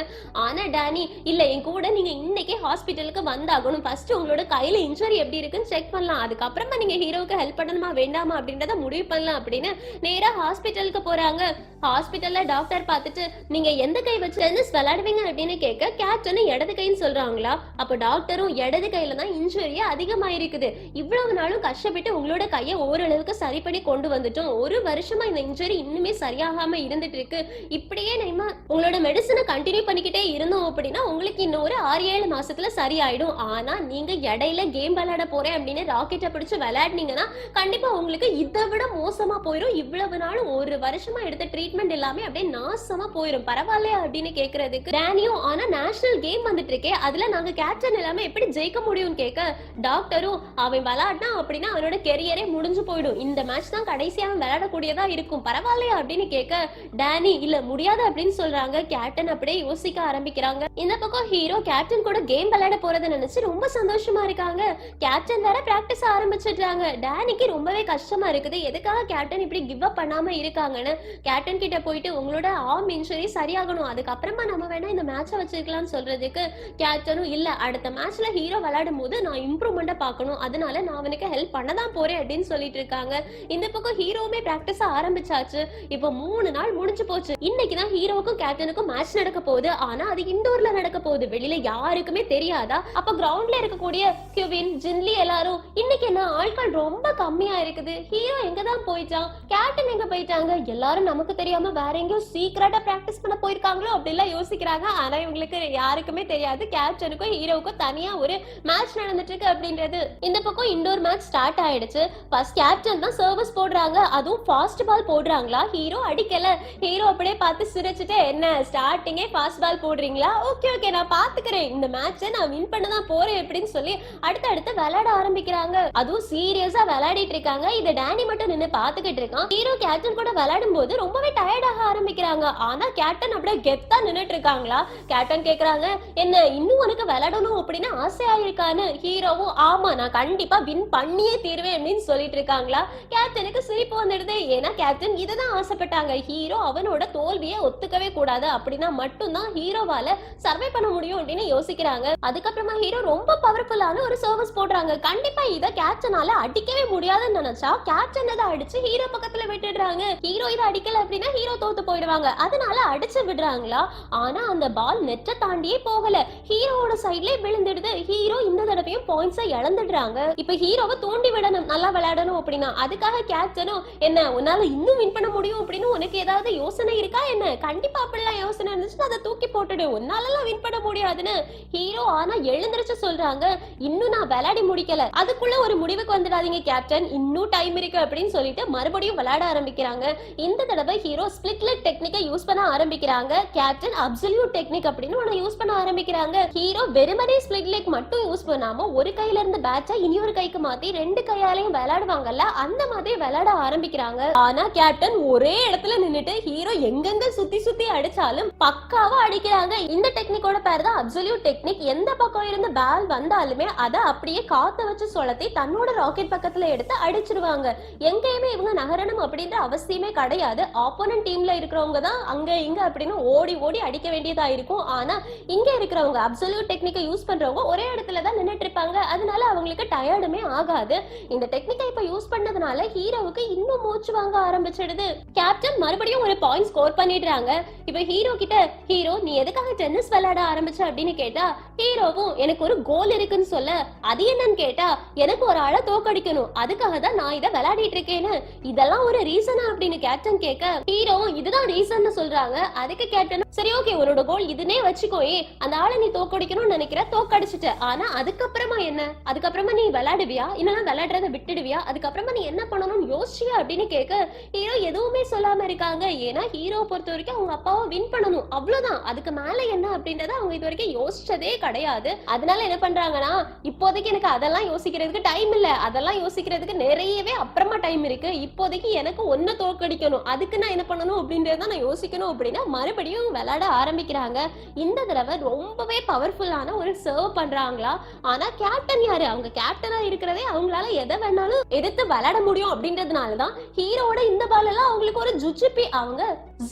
ஆனா டேனி இல்ல என் கூட நீங்க இன்னைக்கே ஹாஸ்பிட்டலுக்கு வந்தாகணும், ஃபர்ஸ்ட் உங்களோட கையில இன்ஜுரி எப்படி இருக்குன்னு செக் பண்ணலாம், அதுக்கப்புறமா நீங்க ஹீரோவுக்கு ஹெல்ப் பண்ணணுமா வேண்டாமா அப்படின்றத முடிவு பண்ணலாம் அப்படின்னு நேரா ஹாஸ்பிட்டலுக்கு போறாங்க. ஹாஸ்பிட்டல்ல டாக்டர் பார்த்துட்டு நீங்க எந்த கை வச்சு டென்னிஸ் விளையாடுவீங்க அப்படின்னு கேட்க கேப்டனும் இடது கைன்னு சொல்றாங்களா. அப்ப டாக்டரும் இடது கையில தான் இன்ஜுரியே அதிகமாயிருக்குது, இவ்வளவு நாளும் கஷ்டப்பட்டு உங்களோட கையை ஓரளவுக்கு சரி பண்ணி கொண்டு வந்துட்டோம், 1 வருஷமா இந்த இன்ஜுரி இன்னுமே சரியாகாம இருந்துட்டு இருக்கு, இப்படியே நம்ம உங்களோட மெடிசனை கண்டினியூ பண்ணிக்கிட்டே இருந்தோம் அப்படின்னா உங்களுக்கு இன்னும் ஒரு 6-7 மாசத்துல சரியாயிடும். ஆனா நீங்க இடையில கேம் விளையாட போறேன் அப்படின்னு ராக்கெட்டை பிடிச்சு விளையாடுனீங்கன்னா கண்டிப்பா உங்களுக்கு இதை விட மோசமா போயிடும், இவ்வளவு நாளும் 1 வருஷமா எடுத்த ட்ரீட்மெண்ட் எல்லாமே அப்படியே நாசமா போயிடும், பரவாயில்லையா அப்படின்னு கேக்குறதுக்கு டேனியும் ஆனா நேஷனல் கேம் வந்துட்டு இருக்கே அதுல நாங்க கேப்டன் எல்லாமே எப்படி ஜெயிக்க முடியும் கேட்க டாக்டரும் அவன் விளையாடினா அப்படின்னா அவனோட கெரியரே முடிஞ்சு போயிடும், இந்த மேட்ச் தான் கடைசியா அவன் விளையாடக்கூடியதா இருக்கும், பரவாயில்லையா அப்படின்னு கேட்க டேனி இல்ல முடியாது அப்படின்னு சொல்றாங்க. கேப்டன் அப்படியே யோசிக்க ஆரம்பிக்கிறாங்க. இந்த பக்கம் ஹீரோ கேப்டன் கூட கேம் விளையாட போறதை நினைச்சு ரொம்ப சந்தோஷமா இருக்காங்க. கேப்டன் வேற பிராக்டிஸ் ஆரம்பிச்சிடுறாங்க. டேனிக்கு ரொம்பவே கஷ்டமா இருக்குது, எதுக்காக கேப்டன் இப்படி கிவ் அப் பண்ணாம இருக்காங்கன்னு. கேப்டன் கிட்ட போயிட்டு உங்களோட ஆர்ம் இன்ஜுரி சரியாகணும், அதுக்கப்புறமா நம்ம வேணா இந்த மேட்சை வச்சிருக்கலாம்னு சொல்றதுக்கு கேப்டனும் இல்ல அடுத்த மேட்ச்ல ஹீரோ விளையாடும் போது நான் இம்ப்ரூவ்மெண்ட்டை பார்க்கணும், அதனால நான் அவனுக்கு ஹெல்ப் பண்ணதான் போறேன் அப்படின்னு அப்படின்னு சொல்லிட்டு இருக்காங்க. இந்த பக்கம் ஹீரோவுமே பிராக்டிஸ் ஆரம்பிச்சாச்சு. இப்போ 3 நாள் முடிஞ்சு போச்சு. இன்னைக்குதான் ஹீரோவுக்கும் கேப்டனுக்கும் மேட்ச் நடக்க போகுது. ஆனா அது இண்டோர்ல நடக்க போகுது, வெளியில யாருக்குமே தெரியாதா? அப்ப கிரவுண்ட்ல இருக்கக்கூடிய கியூவின், ஜின்லி எல்லாரும் இன்னைக்கு என்ன ஆட்கள் ரொம்ப கம்மியா இருக்குது, ஹீரோ எங்கதான் போயிட்டான், கேப்டன் எங்க போயிட்டாங்க, எல்லாரும் நமக்கு தெரியாம வேற எங்கேயோ சீக்கிரட்டா பிராக்டிஸ் பண்ண போயிருக்காங்களோ அப்படிலாம் யோசிக்கிறாங்க. ஆனா இவங்களுக்கு யாருக்குமே தெரியாது கேப்டனுக்கும் ஹீரோவுக்கும் தனியா ஒரு மேட்ச் நடந்துட்டு இருக்கு அப்படின்றது. இந்த பக்கம் இண்டோர் மேட்ச் ஸ்டார்ட் ஆயிடுச்சு. ஃபர்ஸ்ட் கேப்டன் தான் சர்வீஸ் போடுறாங்க. அதுவும் ஃபாஸ்ட் பால் போடுறாங்களா, ஹீரோ அடிக்கல. ஹீரோ அப்படியே பார்த்து சிரிச்சுட்டு, என்ன ஸ்டார்டிங்கே ஃபாஸ்ட் பால் போடுறீங்களா, ஓகே ஓகே நான் பாத்துக்கிறேன், இந்த மேட்சை நான் வின் பண்ண தான் போறேன் அப்படின்னு சொல்லி அடுத்தடுத்து விளையாட ஆரம்பிக்கிறாங்க. அதுவும் சீரியஸா விளையாடிட்டு இருக்காங்க. இத டேனி மட்டும் நின்னு பாத்துக்கிட்டு இருக்கான். ஹீரோ கேப்டன் கூட விளையாடும் போது ரொம்பவே டயர்ட் ஆக ஆரம்பிக்கிறாங்க. ஆனா கேப்டன் அப்படியே கெத்தா நின்னுட்டு இருக்காங்களா. கேப்டன் கேக்குறாங்க, என்ன இன்னும் உனக்கு விளையாடணும் அப்படின்னு ஆசையா இருக்கான்னு. ஹீரோவும் ஆமா நான் கண்டிப்பா வின் பண்ணியே தீர்வேன் அப்படின்னு சொல்லிட்டு இருக்காங்களா. கேப்டனுக்கு சிரிப்பு வந்துடுது. ஏன்னா கேப்டன் இதுதான் ஆசைப்பட்டாங்க. ஹீரோ அவனோட தோல்வியை ஒத்துக்கவே கூடாது, அப்படின்னா மட்டும்தான் ஹீரோவால சர்வை பண்ண முடியும் அப்படின்னு யோசிக்கிறாங்க. அதுக்கப்புறமா ஹீரோ ரொம்ப பவர்ஃபுல்லான ஒரு சர்வீஸ் போடுறாங்க. கண்டிப்பா இத கேப்டனால அடிக்கவே முடியாதுன்னு நினைச்சா கேப்டன் இதை அடிச்சு ஹீரோ பக்கத்துல விட்டுடுறாங்க. ஹீரோ இதை அடிக்கல அப்படின்னா ஹீரோ தோத்து போயிடுவாங்க, அதனால அடிச்சு விடுறாங்களா. ஆனா அந்த பால் நெட்டை தாண்டியே போகல, ஹீரோவோட சைட்லயே விழுந்துடுது. ஹீரோ இந்த தடவையும் பாயிண்ட்ஸை இழந்துடுறாங்க. இப்ப ஹீரோவை தூண்டி விடணும், நல்லா விளையாடணும் அப்படின்னா. அதுக்காக கேப்டனும், என்ன உன்னால இன்னும் வின் பண்ண முடியும் அப்படின்னு உனக்கு ஏதாவது யோசனை இருக்கா என்ன, கண்டிப்பா அப்படிலாம் யோசனை இருந்துச்சுன்னா அதை தூக்கி போட்டுடு, உன்னாலலாம் வின் பண்ண முடியாதுன்னு. ஹீரோ ஆனா எழுந்திருச்சு சொல்றாங்க, இன்னும் நான் விளையாடி முடிக்கல, அதுக்குள்ள ஒரு முடிவுக்கு வந்துடாதீங்க கேப்டன், இன்னும் டைம் இருக்கு அப்படின்னு சொல்லிட்டு மறுபடியும் விளையாட ஆரம்பிக்கிறாங்க. இந்த தடவை ஹீரோ ஸ்பிளிட் லெக் டெக்னிக்கை யூஸ் பண்ண ஆரம்பிக்கிறாங்க. கேப்டன் அப்சல்யூட் டெக்னிக் அப்படின்னு ஒன்னு யூஸ் பண்ண ஆரம்பிக்கிறாங்க. ஹீரோ வெறுமனே ஸ்பிளிட் லெக் மட்டும் யூஸ் பண்ணாம ஒரு கையில இருந்து பேட்சை இன்னொரு கைக்கு மாத்தி 2 கையாலையும் விளையாடுவாங்கல்ல, அந்த மாதிரி விளையாட ஆரம்பிக்கிறாங்க. ஆனா கேப்டன் ஒரே இடத்துல நின்னுட்டு ஹீரோ எங்கெங்க சுத்தி சுத்தி அடிச்சாலும் பக்காவா அடிக்கிறாங்க. இந்த டெக்னிக்கோட பேர் தான் அப்சல்யூட் டெக்னிக். எந்த பக்கம் இருந்து பால் வந்தாலுமே அதை அப்படியே காத்த வச்சு சொலத்தி தன்னோட ராக்கெட் பக்கத்துல எடுத்து அடிச்சிருவாங்க. எங்கேயுமே இவங்க நகரணும் அப்படின்ற அவசியமே கிடையாது. ஆப்போனன்ட் டீம்ல இருக்கிறவங்க தான் அங்க இங்க அப்படின்னு ஓடி ஓடி அடிக்க வேண்டியதா இருக்கும். ஆனா இங்க இருக்கிறவங்க அப்சல்யூட் டெக்னிக்கை யூஸ் பண்றவங்க ஒரே இடத்துல தான் நின்னுட்டு இருப்பாங்க, அதனால அவங்களுக்கு டயர்டுமே ஆகாது. இந்த டெக்னிக்கை இப்ப யூஸ் பண்ணதுனால ஹீரோவுக்கு இன்னும் மூச்சு வாங்க ஆரம்பிச்சிடுது. கேப்டன் மறுபடியும் ஒரு பாயிண்ட் ஸ்கோர் பண்ணிடுறாங்க. இப்ப ஹீரோ கிட்ட, ஹீரோ நீ எதுக்காக டென்னிஸ் விளையாட ஆரம்பிச்ச அப்படின்னு கேட்டா, ஹீரோவும் எனக்கு ஒரு கோல் இருக்குன்னு சொல்ல, அது என்னன்னு கேட்டா, எனக்கு ஒரு ஆளை தோக்கடிக்கணும், அதுக்காக தான் நான் இதை விளையாடிட்டு இருக்கேன்னு. இதெல்லாம் ஒரு ரீசனா அப்படின்னு கேப்டன் கேட்க, ஹீரோ இதுதான் ரீசன் சொல்றாங்க. அதுக்கு கேப்டன், சரி ஓகே உன்னோட கோல் இதுனே வச்சுக்கோயே, அந்த ஆளை நீ தோக்கடிக்கணும்னு நினைக்கிற, தோக்கடிச்சிட்ட, ஆனா அதுக்கப்புறமா என்ன, அதுக்கப்புறமா நீ விளையாடுவியா, இல்லைன்னா விளையாடுறத விட்டுடுவியா, அதுக்கப்புறமா நீ என்ன பண்ணணும்னு யோசிச்சியா அப்படின்னு கேட்க, ஹீரோ எதுவுமே சொல்லாம இருக்காங்க. ஏன்னா ஹீரோ பொறுத்த வரைக்கும் அவங்க அப்பாவை வின் பண்ணணும், அவ்வளவுதான், அதுக்கு மேல என்ன அப்படின்றத அவங்க இது வரைக்கும் யோசிச்சதே கிடையாது. அதனால என்ன பண்றாங்கன்னா, இப்போதைக்கு எனக்கு அதெல்லாம் யோசிக்கிறதுக்கு டைம் இல்ல, அதெல்லாம் யோசிக்கிறதுக்கு நிறையவே அப்புறமா டைம் இருக்கு, இப்போதைக்கு எனக்கு ஒன்ன தோற்கடிக்கணும், அதுக்கு நான் என்ன பண்ணணும் அப்படின்றத நான் யோசிக்கணும் அப்படின்னா மறுபடியும் விளையாட ஆரம்பிக்கிறாங்க. இந்த தடவை ரொம்பவே பவர்ஃபுல்லான ஒரு சர்வ் பண்றாங்களா. ஆனா கேப்டன் யாரு, அவங்க கேப்டனா இருக்கிறதே அவங்களால எதை வேணாலும் எதிர்த்து விளையாட முடியும் அப்படின்றதுனாலதான் ஹீரோட இந்த பால் எல்லாம் அவங்களுக்கு ஒரு ஜுஜிபி, அவங்க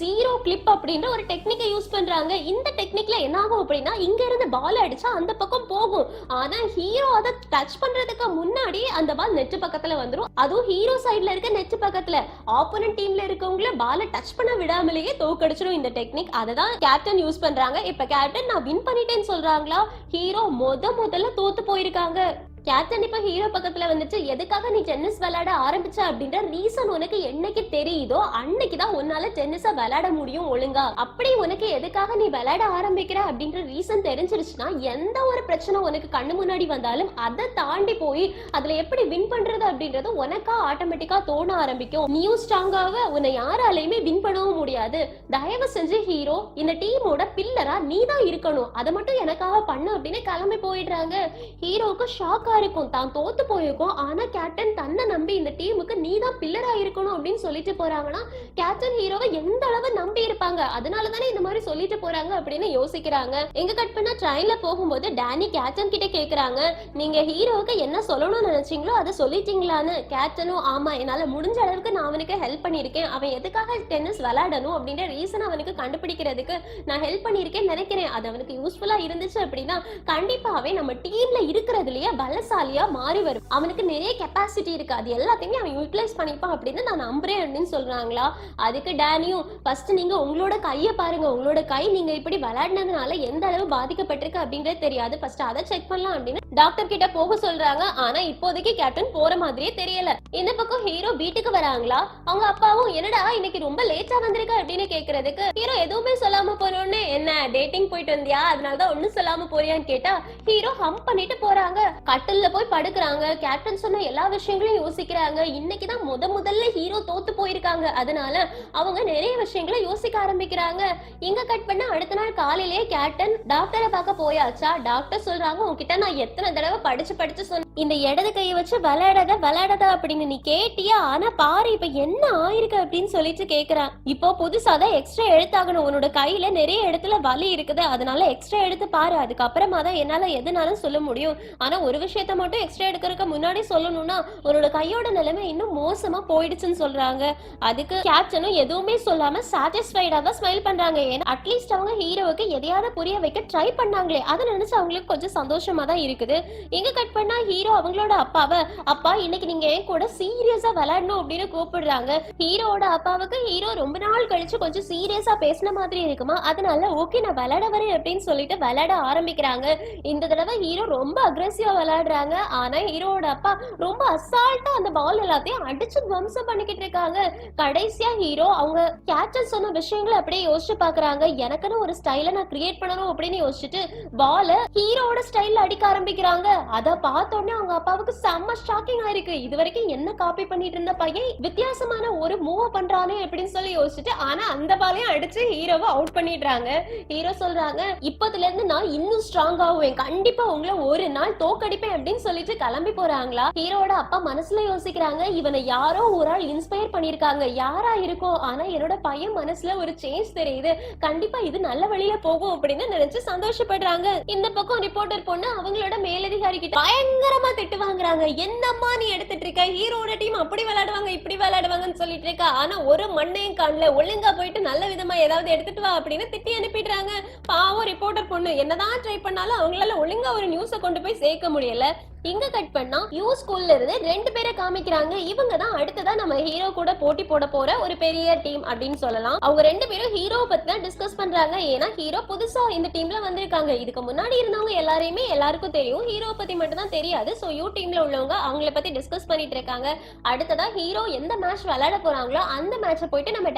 ஜீரோ கிளிப் அப்படின்ற ஒரு டெக்னிக்கை யூஸ் பண்றாங்க. இந்த டெக்னிக்ல என்ன ஆகும் அப்படின்னா, இங்க இருந்து பால் அடிச்சா அந்த பக்கம் போகும், ஆனா ஹீரோ அதை டச் பண்றதுக்கு முன்னாடி அந்த பால் நெட் பக்கத்துல வந்துரும். அதுவும் ஹீரோ சைடுல இருக்க நெட் பக்கத்துல ஆப்போனன்ட் டீம்ல இருக்கவங்கள பால டச் பண்ண விடாமலேயே தோக்கடிச்சிடும் இந்த டெக்னிக். அததான் கேப்டன் யூஸ் பண்றாங்க. இப்ப கேப்டன் நான் வின் பண்ணிட்டேன்னு சொல்றாங்களா, ஹீரோ முதல்ல தோத்து போயிருக்காங்க. கேப்டன் இப்ப ஹீரோ பக்கத்துல வந்துட்டு, எதுக்காக நீ டென்னிஸ் விளையாட ஆரம்பிச்ச அப்படின்ற ரீசன் உனக்கு என்னைக்கு தெரியுதோ அன்னைக்குதான் உன்னால டென்னிஸ விளையாட முடியும் ஒழுங்கா. அப்படி உனக்கு எதுக்காக நீ விளையாட ஆரம்பிக்கிற அப்படின்ற ரீசன் தெரிஞ்சிருச்சுன்னா எந்த ஒரு பிரச்சனை உனக்கு கண்ணு முன்னாடி வந்தாலும் அதை தாண்டி போய் அதுல எப்படி வின் பண்றது அப்படின்றது உனக்கா ஆட்டோமேட்டிக்கா தோண ஆரம்பிக்கும். நியூ ஸ்ட்ராங்காக உன்னை யாராலையுமே வின் பண்ணவும் முடியாது. தயவு செஞ்சு ஹீரோ, இந்த டீமோட பில்லரா நீ தான் இருக்கணும், அதை மட்டும் எனக்காக பண்ணு அப்படின்னு கிளம்பி போயிடுறாங்க. ஹீரோக்கு ஷாக் இருக்கும், தான் தோத்து போயிருக்கும், ஆனா கேப்டன் தன்னை நம்பி இந்த டீமுக்கு நீ தான் பில்லரா இருக்கணும் அப்படின்னு சொல்லிட்டு போறாங்கன்னா கேப்டன் ஹீரோவை எந்த அளவு நம்பி இருப்பாங்க, அதனாலதானே இந்த மாதிரி சொல்லிட்டு போறாங்க அப்படின்னு யோசிக்கிறாங்க. எங்க கட் பண்ண ட்ரெயின்ல போகும்போது டேனி கேப்டன் கிட்ட கேக்குறாங்க, நீங்க ஹீரோவுக்கு என்ன சொல்லணும்னு நினைச்சீங்களோ அதை சொல்லிட்டீங்களான்னு. கேப்டனும் ஆமா, என்னால முடிஞ்ச அளவுக்கு நான் அவனுக்கு ஹெல்ப் பண்ணிருக்கேன், அவன் எதுக்காக டென்னிஸ் விளையாடணும் அப்படின்ற ரீசன் அவனுக்கு கண்டுபிடிக்கிறதுக்கு நான் ஹெல்ப் பண்ணிருக்கேன்னு நினைக்கிறேன், அது அவனுக்கு யூஸ்ஃபுல்லா இருந்துச்சு அப்படின்னா கண்டிப்பாவே நம்ம டீம்ல இருக்கிறதுலயே பல திறமைசாலியா மாறி வரும், அவனுக்கு நிறைய கெப்பாசிட்டி இருக்கு, அது எல்லாத்தையுமே அவன் யூட்டிலைஸ் பண்ணிப்பான் அப்படின்னு நான் நம்புறேன் அப்படின்னு சொல்றாங்களா. அதுக்கு டேனியும் ஃபர்ஸ்ட் நீங்க உங்களோட கையை பாருங்க, உங்களோட கை நீங்க இப்படி விளையாடினதுனால எந்த அளவு பாதிக்கப்பட்டிருக்கு அப்படின்றது தெரியாது, ஃபர்ஸ்ட் அதை செக் பண்ணலாம் அப்படின்னு டாக்டர் கிட்ட போக சொல்றாங்க. ஆனா இப்போதைக்கு கேப்டன் போற மாதிரியே தெரியல. இந்த பக்கம் ஹீரோ வீட்டுக்கு வராங்களா. அவங்க அப்பாவும் என்னடா இன்னைக்கு ரொம்ப லேட்டா வந்திருக்க அப்படின்னு கேக்குறதுக்கு ஹீரோ எதுவுமே சொல்லாம போறோன்னு, என்ன டேட்டிங் போயிட்டு வந்தியா அதனாலதான் ஒண்ணும் சொல்லாம போறியான்னு கேட்டா ஹீரோ ஹம்ப் பண்ணிட்டு போறாங்க. கட்டில்ல போய் படுக்கிறாங்க. கேப்டன் சொன்ன எல்லா விஷயங்களையும் யோசிக்கிறாங்க. இன்னைக்குதான் முதல்ல ஹீரோ தோத்து போயிருக்காங்க, அதனால அவங்க நிறைய விஷயங்களை யோசிக்க ஆரம்பிக்கிறாங்க. இங்க கட் பண்ண அடுத்த நாள் காலையிலேயே கேப்டன் டாக்டரை பார்க்க போயாச்சா. டாக்டர் சொல்றாங்க, உன்கிட்ட நான் எத்தனை தடவை படிச்சு சொன்னேன், இந்த இடது கையை வச்சு விளையாடாத அப்படின்னு நீ கேட்டியா, ஆனா பாரு இப்ப என்ன ஆயிருக்கு அப்படின்னு சொல்லிட்டு கேக்குறான். இப்போ புதுசாதான் எக்ஸ்ட்ரா எடுத்தாகணும், உன்னோட கையில நிறைய இடத்துல வலி இருக்குது, அதனால எக்ஸ்ட்ரா எடுத்து பாரு, அதுக்கப்புறமா தான் என்னால எதுனாலும் சொல்ல முடியும். ஆனா ஒரு விஷயத்த மட்டும் எக்ஸ்ட்ரா எடுக்கிறதுக்கு முன்னாடி சொல்லணும்னா உன்னோட கையோட நிலைமை இன்னும் மோசமா போயிடுச்சுன்னு சொல்றாங்க. அதுக்கு கேப்டனும் எதுவுமே சொல்லாம சாட்டிஸ்ஃபைடா தான் ஸ்மைல் பண்றாங்க. ஏன்னா அட்லீஸ்ட் அவங்க ஹீரோவுக்கு எதையாவது புரிய வைக்க ட்ரை பண்ணாங்களே, அதை நினைச்சு அவங்களுக்கு கொஞ்சம் சந்தோஷமா தான் இருக்குது. எங்க கட் பண்ணா ஹீரோ அவங்களோட அப்பாவை, அப்பா இன்னைக்கு நீங்க என் கூட சீரியஸா விளையாடணும் அப்படின்னு கூப்பிடுறாங்க. ஹீரோட அப்பாவுக்கு ஹீரோ ரொம்ப நாள் கழிச்சு கொஞ்சம் சீரியஸா பேசின மாதிரி இருக்குமா, அதனால ஓகே நான் விளையாட வரேன் அப்படின்னு சொல்லிட்டு விளையாட ஆரம்பிக்கிறாங்க. இந்த தடவை ஹீரோ ரொம்ப அக்ரெசிவா விளையாடுறாங்க. ஆனா ஹீரோட அப்பா ரொம்ப அசால்ட்டா அந்த பால் எல்லாத்தையும் அடிச்சு துவம்சம் பண்ணிக்கிட்டு இருக்காங்க. கடைசியா ஹீரோ அவங்க கேப்டன் சொன்ன விஷயங்களை அப்படியே யோசிச்சு பாக்குறாங்க. எனக்குன்னு ஒரு ஸ்டைல நான் கிரியேட் பண்ணணும் அப்படின்னு யோசிச்சுட்டு பால ஹீரோட ஸ்டைல்ல அடிக்க ஆரம்பிக்கிறாங்க. அத பார்த்தோன்னே அவங்க அப்பாவுக்கு செம்ம ஷாக்கிங் ஆயிருக்கு. இது வரைக்கும் என்ன காப்பி பண்ணிட்டு இருந்த பையன் வித்தியாசமான ஒரு மூவ் பண்றானே அப்படின்னு சொல்லி யோசிச்சுட்டு, ஆனா அந்த பாலையும் அடிச்சு ஹீரோவை அவுட் பண்ணிடுறாங்க. ஹீரோ சொல்றாங்க, இப்பத்துல இருந்து நான் இன்னும் ஸ்ட்ராங் ஆகுவேன், கண்டிப்பா உங்களை ஒரு நாள் தோக்கடிப்பேன் அப்படின்னு சொல்லிட்டு கிளம்பி போறாங்களா. ஹீரோட அப்பா மனசுல யோசிக்கிறாங்க, இவனை யாரோ ஒரு ஆள் இன்ஸ்பயர் பண்ணிருக்காங்க, யாரா இருக்கும், ஆனா என்னோட பையன் மனசுல ஒரு சேஞ்ச் தெரியுது, கண்டிப்பா இது நல்ல வழியில போகும் அப்படின்னு நினைச்சு சந்தோஷப்படுறாங்க. இந்த பக்கம் ரிப்போர்ட்டர் பொண்ணு அவங்களோட மேலதிகாரி கிட்ட பயங்கரமா திட்டு வாங்குறாங்க. என்னம்மா நீ எடுத்துட்டு இருக்க, ஹீரோட டீம் அப்படி விளையாடுவாங்க இப்படி விளையாடுவாங்கன்னு சொல்லிட்டு இருக்க, ஆனா ஒரு மண்ணையும் காணல, ஒழுங்கா போயிட்டு நல்ல விதமா ஏதாவது எடுத்துட்டு வா அப்படின்னு திட்டி அனுப்பிடுறாங்க. பாவம் ரிப்போர்ட்டர் பொண்ணு என்னதான் ட்ரை பண்ணாலும் அவங்களால ஒழுங்கா ஒரு நியூஸை கொண்டு போய் சேர்க்க முடியல. இங்க கட் பண்ணா யூ ஸ்கூல்ல இருந்து 2 பேரை காமிக்கிறாங்க. இவங்க தான் அடுத்ததா நம்ம ஹீரோ கூட போட்டி போட போற ஒரு பெரிய டீம் அப்படின்னு சொல்லலாம். அவங்க 2 பேரும் ஹீரோ பத்தி தான் டிஸ்கஸ் பண்றாங்க. ஏன்னா ஹீரோ புதுசா இந்த டீம்ல வந்திருக்காங்க. இதுக்கு முன்னாடி இருந்தவங்க எல்லாரையுமே எல்லாருக்கும் தெரியும், ஹீரோ பத்தி மட்டும் தான் தெரியாது. சோ யூ டீம்ல உள்ளவங்க அவங்கள பத்தி டிஸ்கஸ் பண்ணிட்டு இருக்காங்க. அடுத்ததா ஹீரோ எந்த மேட்ச் விளையாட போறாங்களோ அந்த மேட்சை போயிட்டு நம்ம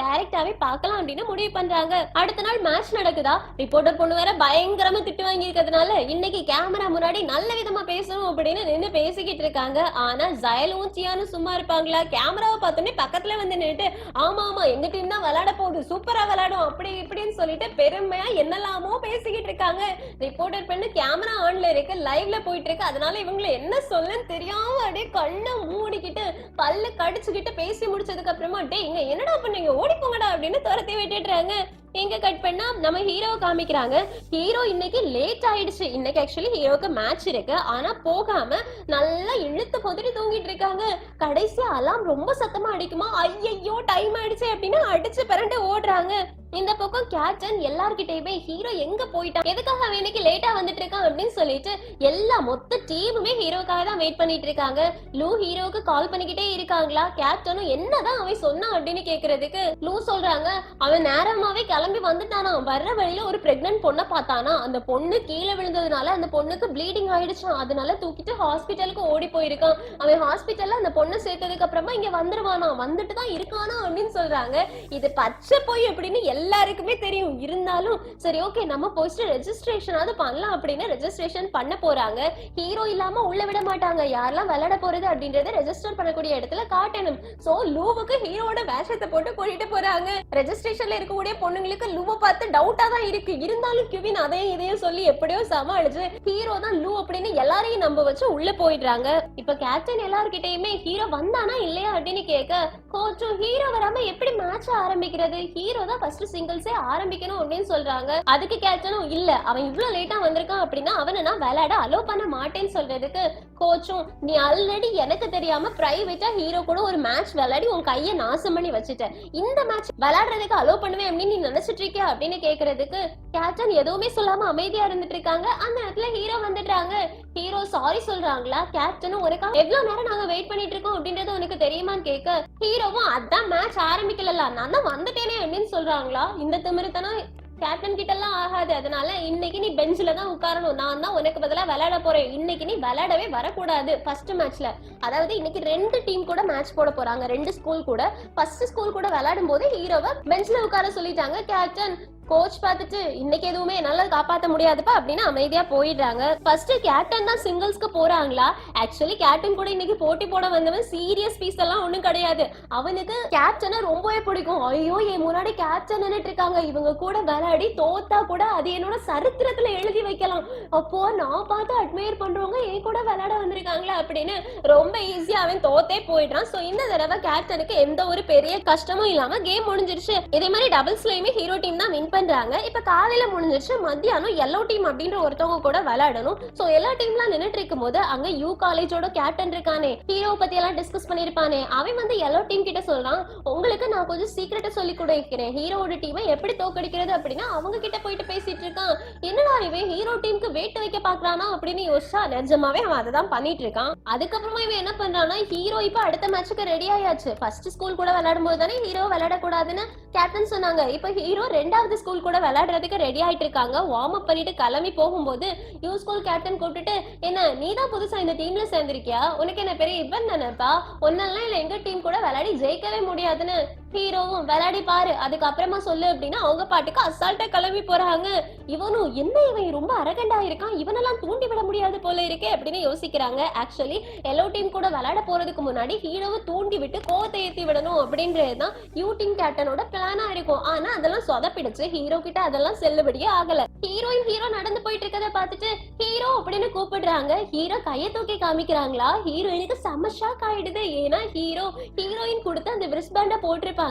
டைரக்டாவே பார்க்கலாம் அப்படின்னு முடிவு பண்றாங்க. அடுத்த நாள் மேட்ச் நடக்குதா. ரிப்போர்ட்டர் பொண்ணு வேற பயங்கரமா திட்டு வாங்கி இருக்கிறதுனால இன்னைக்கு கேமரா முன்னாடி நல்ல விதமா பேசணும் அப்படின்னு நின்னு பேசிக்கிட்டு இருக்காங்க. ஆனா ஜயலும் சியானும் சும்மா இருப்பாங்களா. கேமராவை பார்த்தோன்னே பக்கத்துல வந்து நின்னுட்டு, ஆமா ஆமா எங்க டீம் தான் விளையாட போகுது, சூப்பரா விளையாடும் அப்படி இப்படின்னு சொல்லிட்டு பெருமையா என்னெல்லாமோ பேசிக்கிட்டு இருக்காங்க. ரிப்போர்ட்டர் பண்ணு கேமரா ஆன்ல இருக்கு, லைவ்ல போயிட்டு இருக்கு, அதனால இவங்களை என்ன சொல்லன்னு தெரியாம அப்படியே கண்ணை மூடிக்கிட்டு பல்ல கடிச்சுக்கிட்டு பேசி முடிச்சதுக்கு அப்புறமா டே இங்க என்னடா பண்ணீங்க ஓடி போங்கடா அப்படின்னு துரத்தி விட்டுடுறாங்க. எங்க கட் பண்ணா நம்ம ஹீரோவை காமிக்கிறாங்க. ஹீரோ இன்னைக்கு லேட் ஆயிடுச்சு. இன்னைக்கு ஆக்சுவலி ஹீரோக்கு மேட்ச் இருக்கு, ஆனா போகாம நல்லா இழுத்து பொதிரி தூங்கிட்டு இருக்காங்க. கடைசி அலாம் ரொம்ப சத்தமா அடிக்குமா, ஐயோ டைம் ஆயிடுச்சு அப்படின்னு அடிச்சு பிறண்டு ஓடுறாங்க. இந்த பக்கம் கேப்டன் எல்லார்கிட்டயுமே ஹீரோ எங்க போயிட்டான், எதுக்காக இன்னைக்கு லேட்டா வந்துட்டு இருக்கான் அப்படின்னு சொல்லிட்டு எல்லா மொத்த டீமுமே ஹீரோக்காக தான் வெயிட் பண்ணிட்டு இருக்காங்க. லூ ஹீரோவுக்கு கால் பண்ணிக்கிட்டே இருக்காங்களா. கேப்டனும் என்னதான் அவன் சொன்னான் அப்படின்னு கேக்குறதுக்கு லூ சொல்றாங்க, அவன் நேரமாவே கிளம்பி வந்துட்டானா, வர்ற வழியில ஒரு பிரெக்னன்ட் பொண்ணை பார்த்தானா, அந்த பொண்ணு கீழே விழுந்ததுனால அந்த பொண்ணுக்கு ப்ளீடிங் ஆயிடுச்சான், அதனால தூக்கிட்டு ஹாஸ்பிட்டலுக்கு ஓடி போயிருக்கான். அவன் ஹாஸ்பிட்டல்ல அந்த பொண்ணை சேர்த்ததுக்கு அப்புறமா இங்க வந்துருவானா, வந்துட்டு தான் இருக்கானா அப்படின்னு சொல்றாங்க. இது பச்சை போய் அப்படின்னு எல்லாருக்குமே தெரியும். இருந்தாலும் சரி ஓகே நம்ம போஸ்ட் ரெஜிஸ்ட்ரேஷனாவது பண்ணலாம் அப்படின்னு ரெஜிஸ்ட்ரேஷன் பண்ண போறாங்க. ஹீரோ இல்லாம உள்ள விட மாட்டாங்க. யாரெல்லாம் விளையாட போறது அப்படின்றத ரெஜிஸ்டர் பண்ணக்கூடிய இடத்துல காட்டணும். சோ லூவுக்கு ஹீரோட வேஷத்தை போட்டு கூட்டிட்டு போறாங்க. ரெஜிஸ்ட்ரேஷன்ல இருக்கக்கூடிய பொண்ணுங்களுக்கு லூவை பார்த்து டவுட்டா தான் இருக்கு. இருந்தாலும் கிவின் அதையும் இதையும் சொல்லி எப்படியோ சமாளிச்சு ஹீரோ தான் லூ அப்படின்னு எல்லாரையும் நம்ப வச்சு உள்ள போயிடுறாங்க. இப்ப கேப்டன் எல்லார்கிட்டயுமே ஹீரோ வந்தானா இல்லையா அப்படின்னு கேட்க, கோச்சும் ஹீரோ வராம எப்படி மேட்ச் ஆரம்பிக்கிறது, ஹீரோ தான் ஃபர்ஸ்ட் சிங்கிள்ஸே ஆரம்பிக்கணும் அப்படின்னு சொல்றாங்க. அதுக்கு கேப்டனும் இல்ல அவன் இவ்வளவு லேட்டா வந்திருக்கான் அப்படின்னா அவனை நான் விளையாட அலோ பண்ண மாட்டேன்னு சொல்றதுக்கு கோச்சும் நீ ஆல்ரெடி எனக்கு தெரியாம பிரைவேட்டா ஹீரோ கூட ஒரு மேட்ச் விளையாடி உன் கையை நாசம் பண்ணி வச்சுட்ட, இந்த மேட்ச் விளையாடுறதுக்கு அலோ பண்ணுவேன் அப்படின்னு நீ நினைச்சிட்டு இருக்கியா அப்படின்னு கேக்குறதுக்கு கேப்டன் எதுவுமே சொல்லாம அமைதியா இருந்துட்டு இருக்காங்க. அந்த இடத்துல ஹீரோ வந்துட்டாங்க. ஹீரோ சாரி சொல்றாங்களா? கேப்டனும் உனக்கா எவ்வளவு நேரம் நாங்க வெயிட் பண்ணிட்டு இருக்கோம் அப்படின்றது உனக்கு தெரியுமான்னு கேட்க ஹீரோவும் அதான் மேட்ச் ஆரம்பிக்கல நான் தான் வந்துட்டேனே அப்படின்னு சொல்றாங்களா? இந்த திமிருத்தனம் கேப்டன் கிட்ட எல்லாம் ஆகாது. அதனால இன்னைக்கு நீ பெஞ்சில தான் உட்காரணும், நான் தான் உனக்கு பதிலா விளையாட போறேன், இன்னைக்கு நீ விளையாடவே வரக்கூடாது. ஃபர்ஸ்ட் மேட்ச்ல அதாவது இன்னைக்கு 2 டீம் கூட மேட்ச் போட போறாங்க, 2 ஸ்கூல் கூட. ஃபர்ஸ்ட் ஸ்கூல் கூட விளையாடும் போது ஹீரோவை பெஞ்ச்ல உட்கார சொல்லிட்டாங்க கேப்டன். கோச் பார்த்துட்டு இன்னைக்கு எதுவுமே என்னால காப்பாத்த முடியாதுப்பா அப்படின்னு அமைதியா போயிடுறாங்க. ஃபர்ஸ்ட் கேப்டன் தான் சிங்கிள்ஸ்க்கு போறாங்களா? ஆக்சுவலி கேப்டன் கூட இன்னைக்கு போட்டி போட வந்தவன் சீரியஸ் பீஸ் எல்லாம் ஒண்ணும் கிடையாது. அவனுக்கு கேப்டனை ரொம்பவே பிடிக்கும். ஐயோ என் முன்னாடி கேப்டன் நின்னுட்டு இருக்காங்க, இவங்க கூட விளையாடி தோத்தா கூட அது என்னோட சரித்திரத்துல எழுதி வைக்கலாம், அப்போ நான் பார்த்து அட்மையர் பண்றவங்க என் கூட விளையாட வந்திருக்காங்களா அப்படின்னு ரொம்ப ஈஸியா அவன் தோத்தே போயிடுறான். சோ இந்த தடவை கேப்டனுக்கு எந்த ஒரு பெரிய கஷ்டமும் இல்லாம கேம் முடிஞ்சிருச்சு. இதே மாதிரி டபுள்ஸ்லயுமே ஹீரோ டீம் தான் வின் பண்றாங்க. இப்ப காலையில முடிஞ்சிருச்சு, மத்தியானம் எல்லோ டீம் அப்படின்ற ஒருத்தவங்க கூட விளையாடணும். சோ எல்லா டீம்லாம் நின்னுட்டு இருக்கும் போது அங்க யூ காலேஜோட கேப்டன் இருக்கானே, ஹீரோ பத்தி எல்லாம் டிஸ்கஸ் பண்ணிருப்பானே, அவன் வந்து எல்லோ டீம் கிட்ட சொல்றான், உங்களுக்கு நான் கொஞ்சம் சீக்கிரட்டா சொல்லி கொடுக்கிறேன், ஹீரோட டீமை எப்படி தோக்கடிக்கிறது அப்படின்னு அவங்க கிட்ட போயிட்டு பேசிட்டு இருக்கான். என்னடா இவன் ஹீரோ டீமுக்கு வெயிட் வைக்க பாக்குறானா அப்படின்னு யோசிச்சா நிஜமாவே அவன் அதை தான் பண்ணிட்டு இருக்கான். அதுக்கப்புறமா இவன் என்ன பண்றான்னா, ஹீரோ இப்ப அடுத்த மேட்சுக்கு ரெடி ஆயாச்சு. ஃபர்ஸ்ட் ஸ்கூல் கூட விளையாடும் போது தானே ஹீரோ விளையாட கூடாதுன்னு கேப்டன் சொன்னாங்க. இப்ப ஹீரோ 2வது ஸ்கூல் கூட விளையாடுறதுக்கு ரெடி ஆயிட்டு இருக்காங்க. வார்ம் அப் பண்ணிட்டு கிளம்பி போகும்போது யூ ஸ்கூல் கேப்டன் கூப்பிட்டுட்டு, என்ன நீதான் புதுசா இந்த டீம்ல சேர்ந்திருக்கியா, உனக்கு என்ன பெரிய இவன் தானேப்பா, ஒன்னெல்லாம் இல்ல எங்க டீம் கூட விளையாடி ஜெயிக்கவே முடியாதுன்னு ஹீரோவும் விளையாடி பாரு அதுக்கப்புறமா சொல்லு அப்படின்னு அவங்க பாட்டுக்கு அசால்ட்டா கிளம்பி போறாங்க. இவனும் என்ன இவன் ரொம்ப அரகண்டா இருக்கான், இவனெல்லாம் தூண்டி விட முடியாது போல இருக்கே அப்படின்னு யோசிக்கிறாங்க. ஆக்சுவலி எல்லோ டீம் கூட விளையாட போறதுக்கு முன்னாடி ஹீரோவை தூண்டி விட்டு கோவத்தை ஏத்தி விடணும் அப்படின்றதுதான் யூ டீம் கேப்டனோட பிளானா இருக்கும். ஆனா அதெல்லாம் சொதப்பிடுச்சு. ஹீரோ கிட்ட அதெல்லாம் செல்லுபடியே ஆகல. ஹீரோ நடந்து போயிட்டு இருக்கத பார்த்துட்டு ஹீரோ அப்படின்னு கூப்பிடுறாங்க. ஹீரோ கையை தூக்கி காமிக்கிறாங்களா? ஹீரோயினுக்கு செம ஷாக் ஆயிடுது. ஏன்னா ஹீரோயின் கொடுத்து அந்த விரிஸ்பேண்ட போட்டிருப்பாங்க.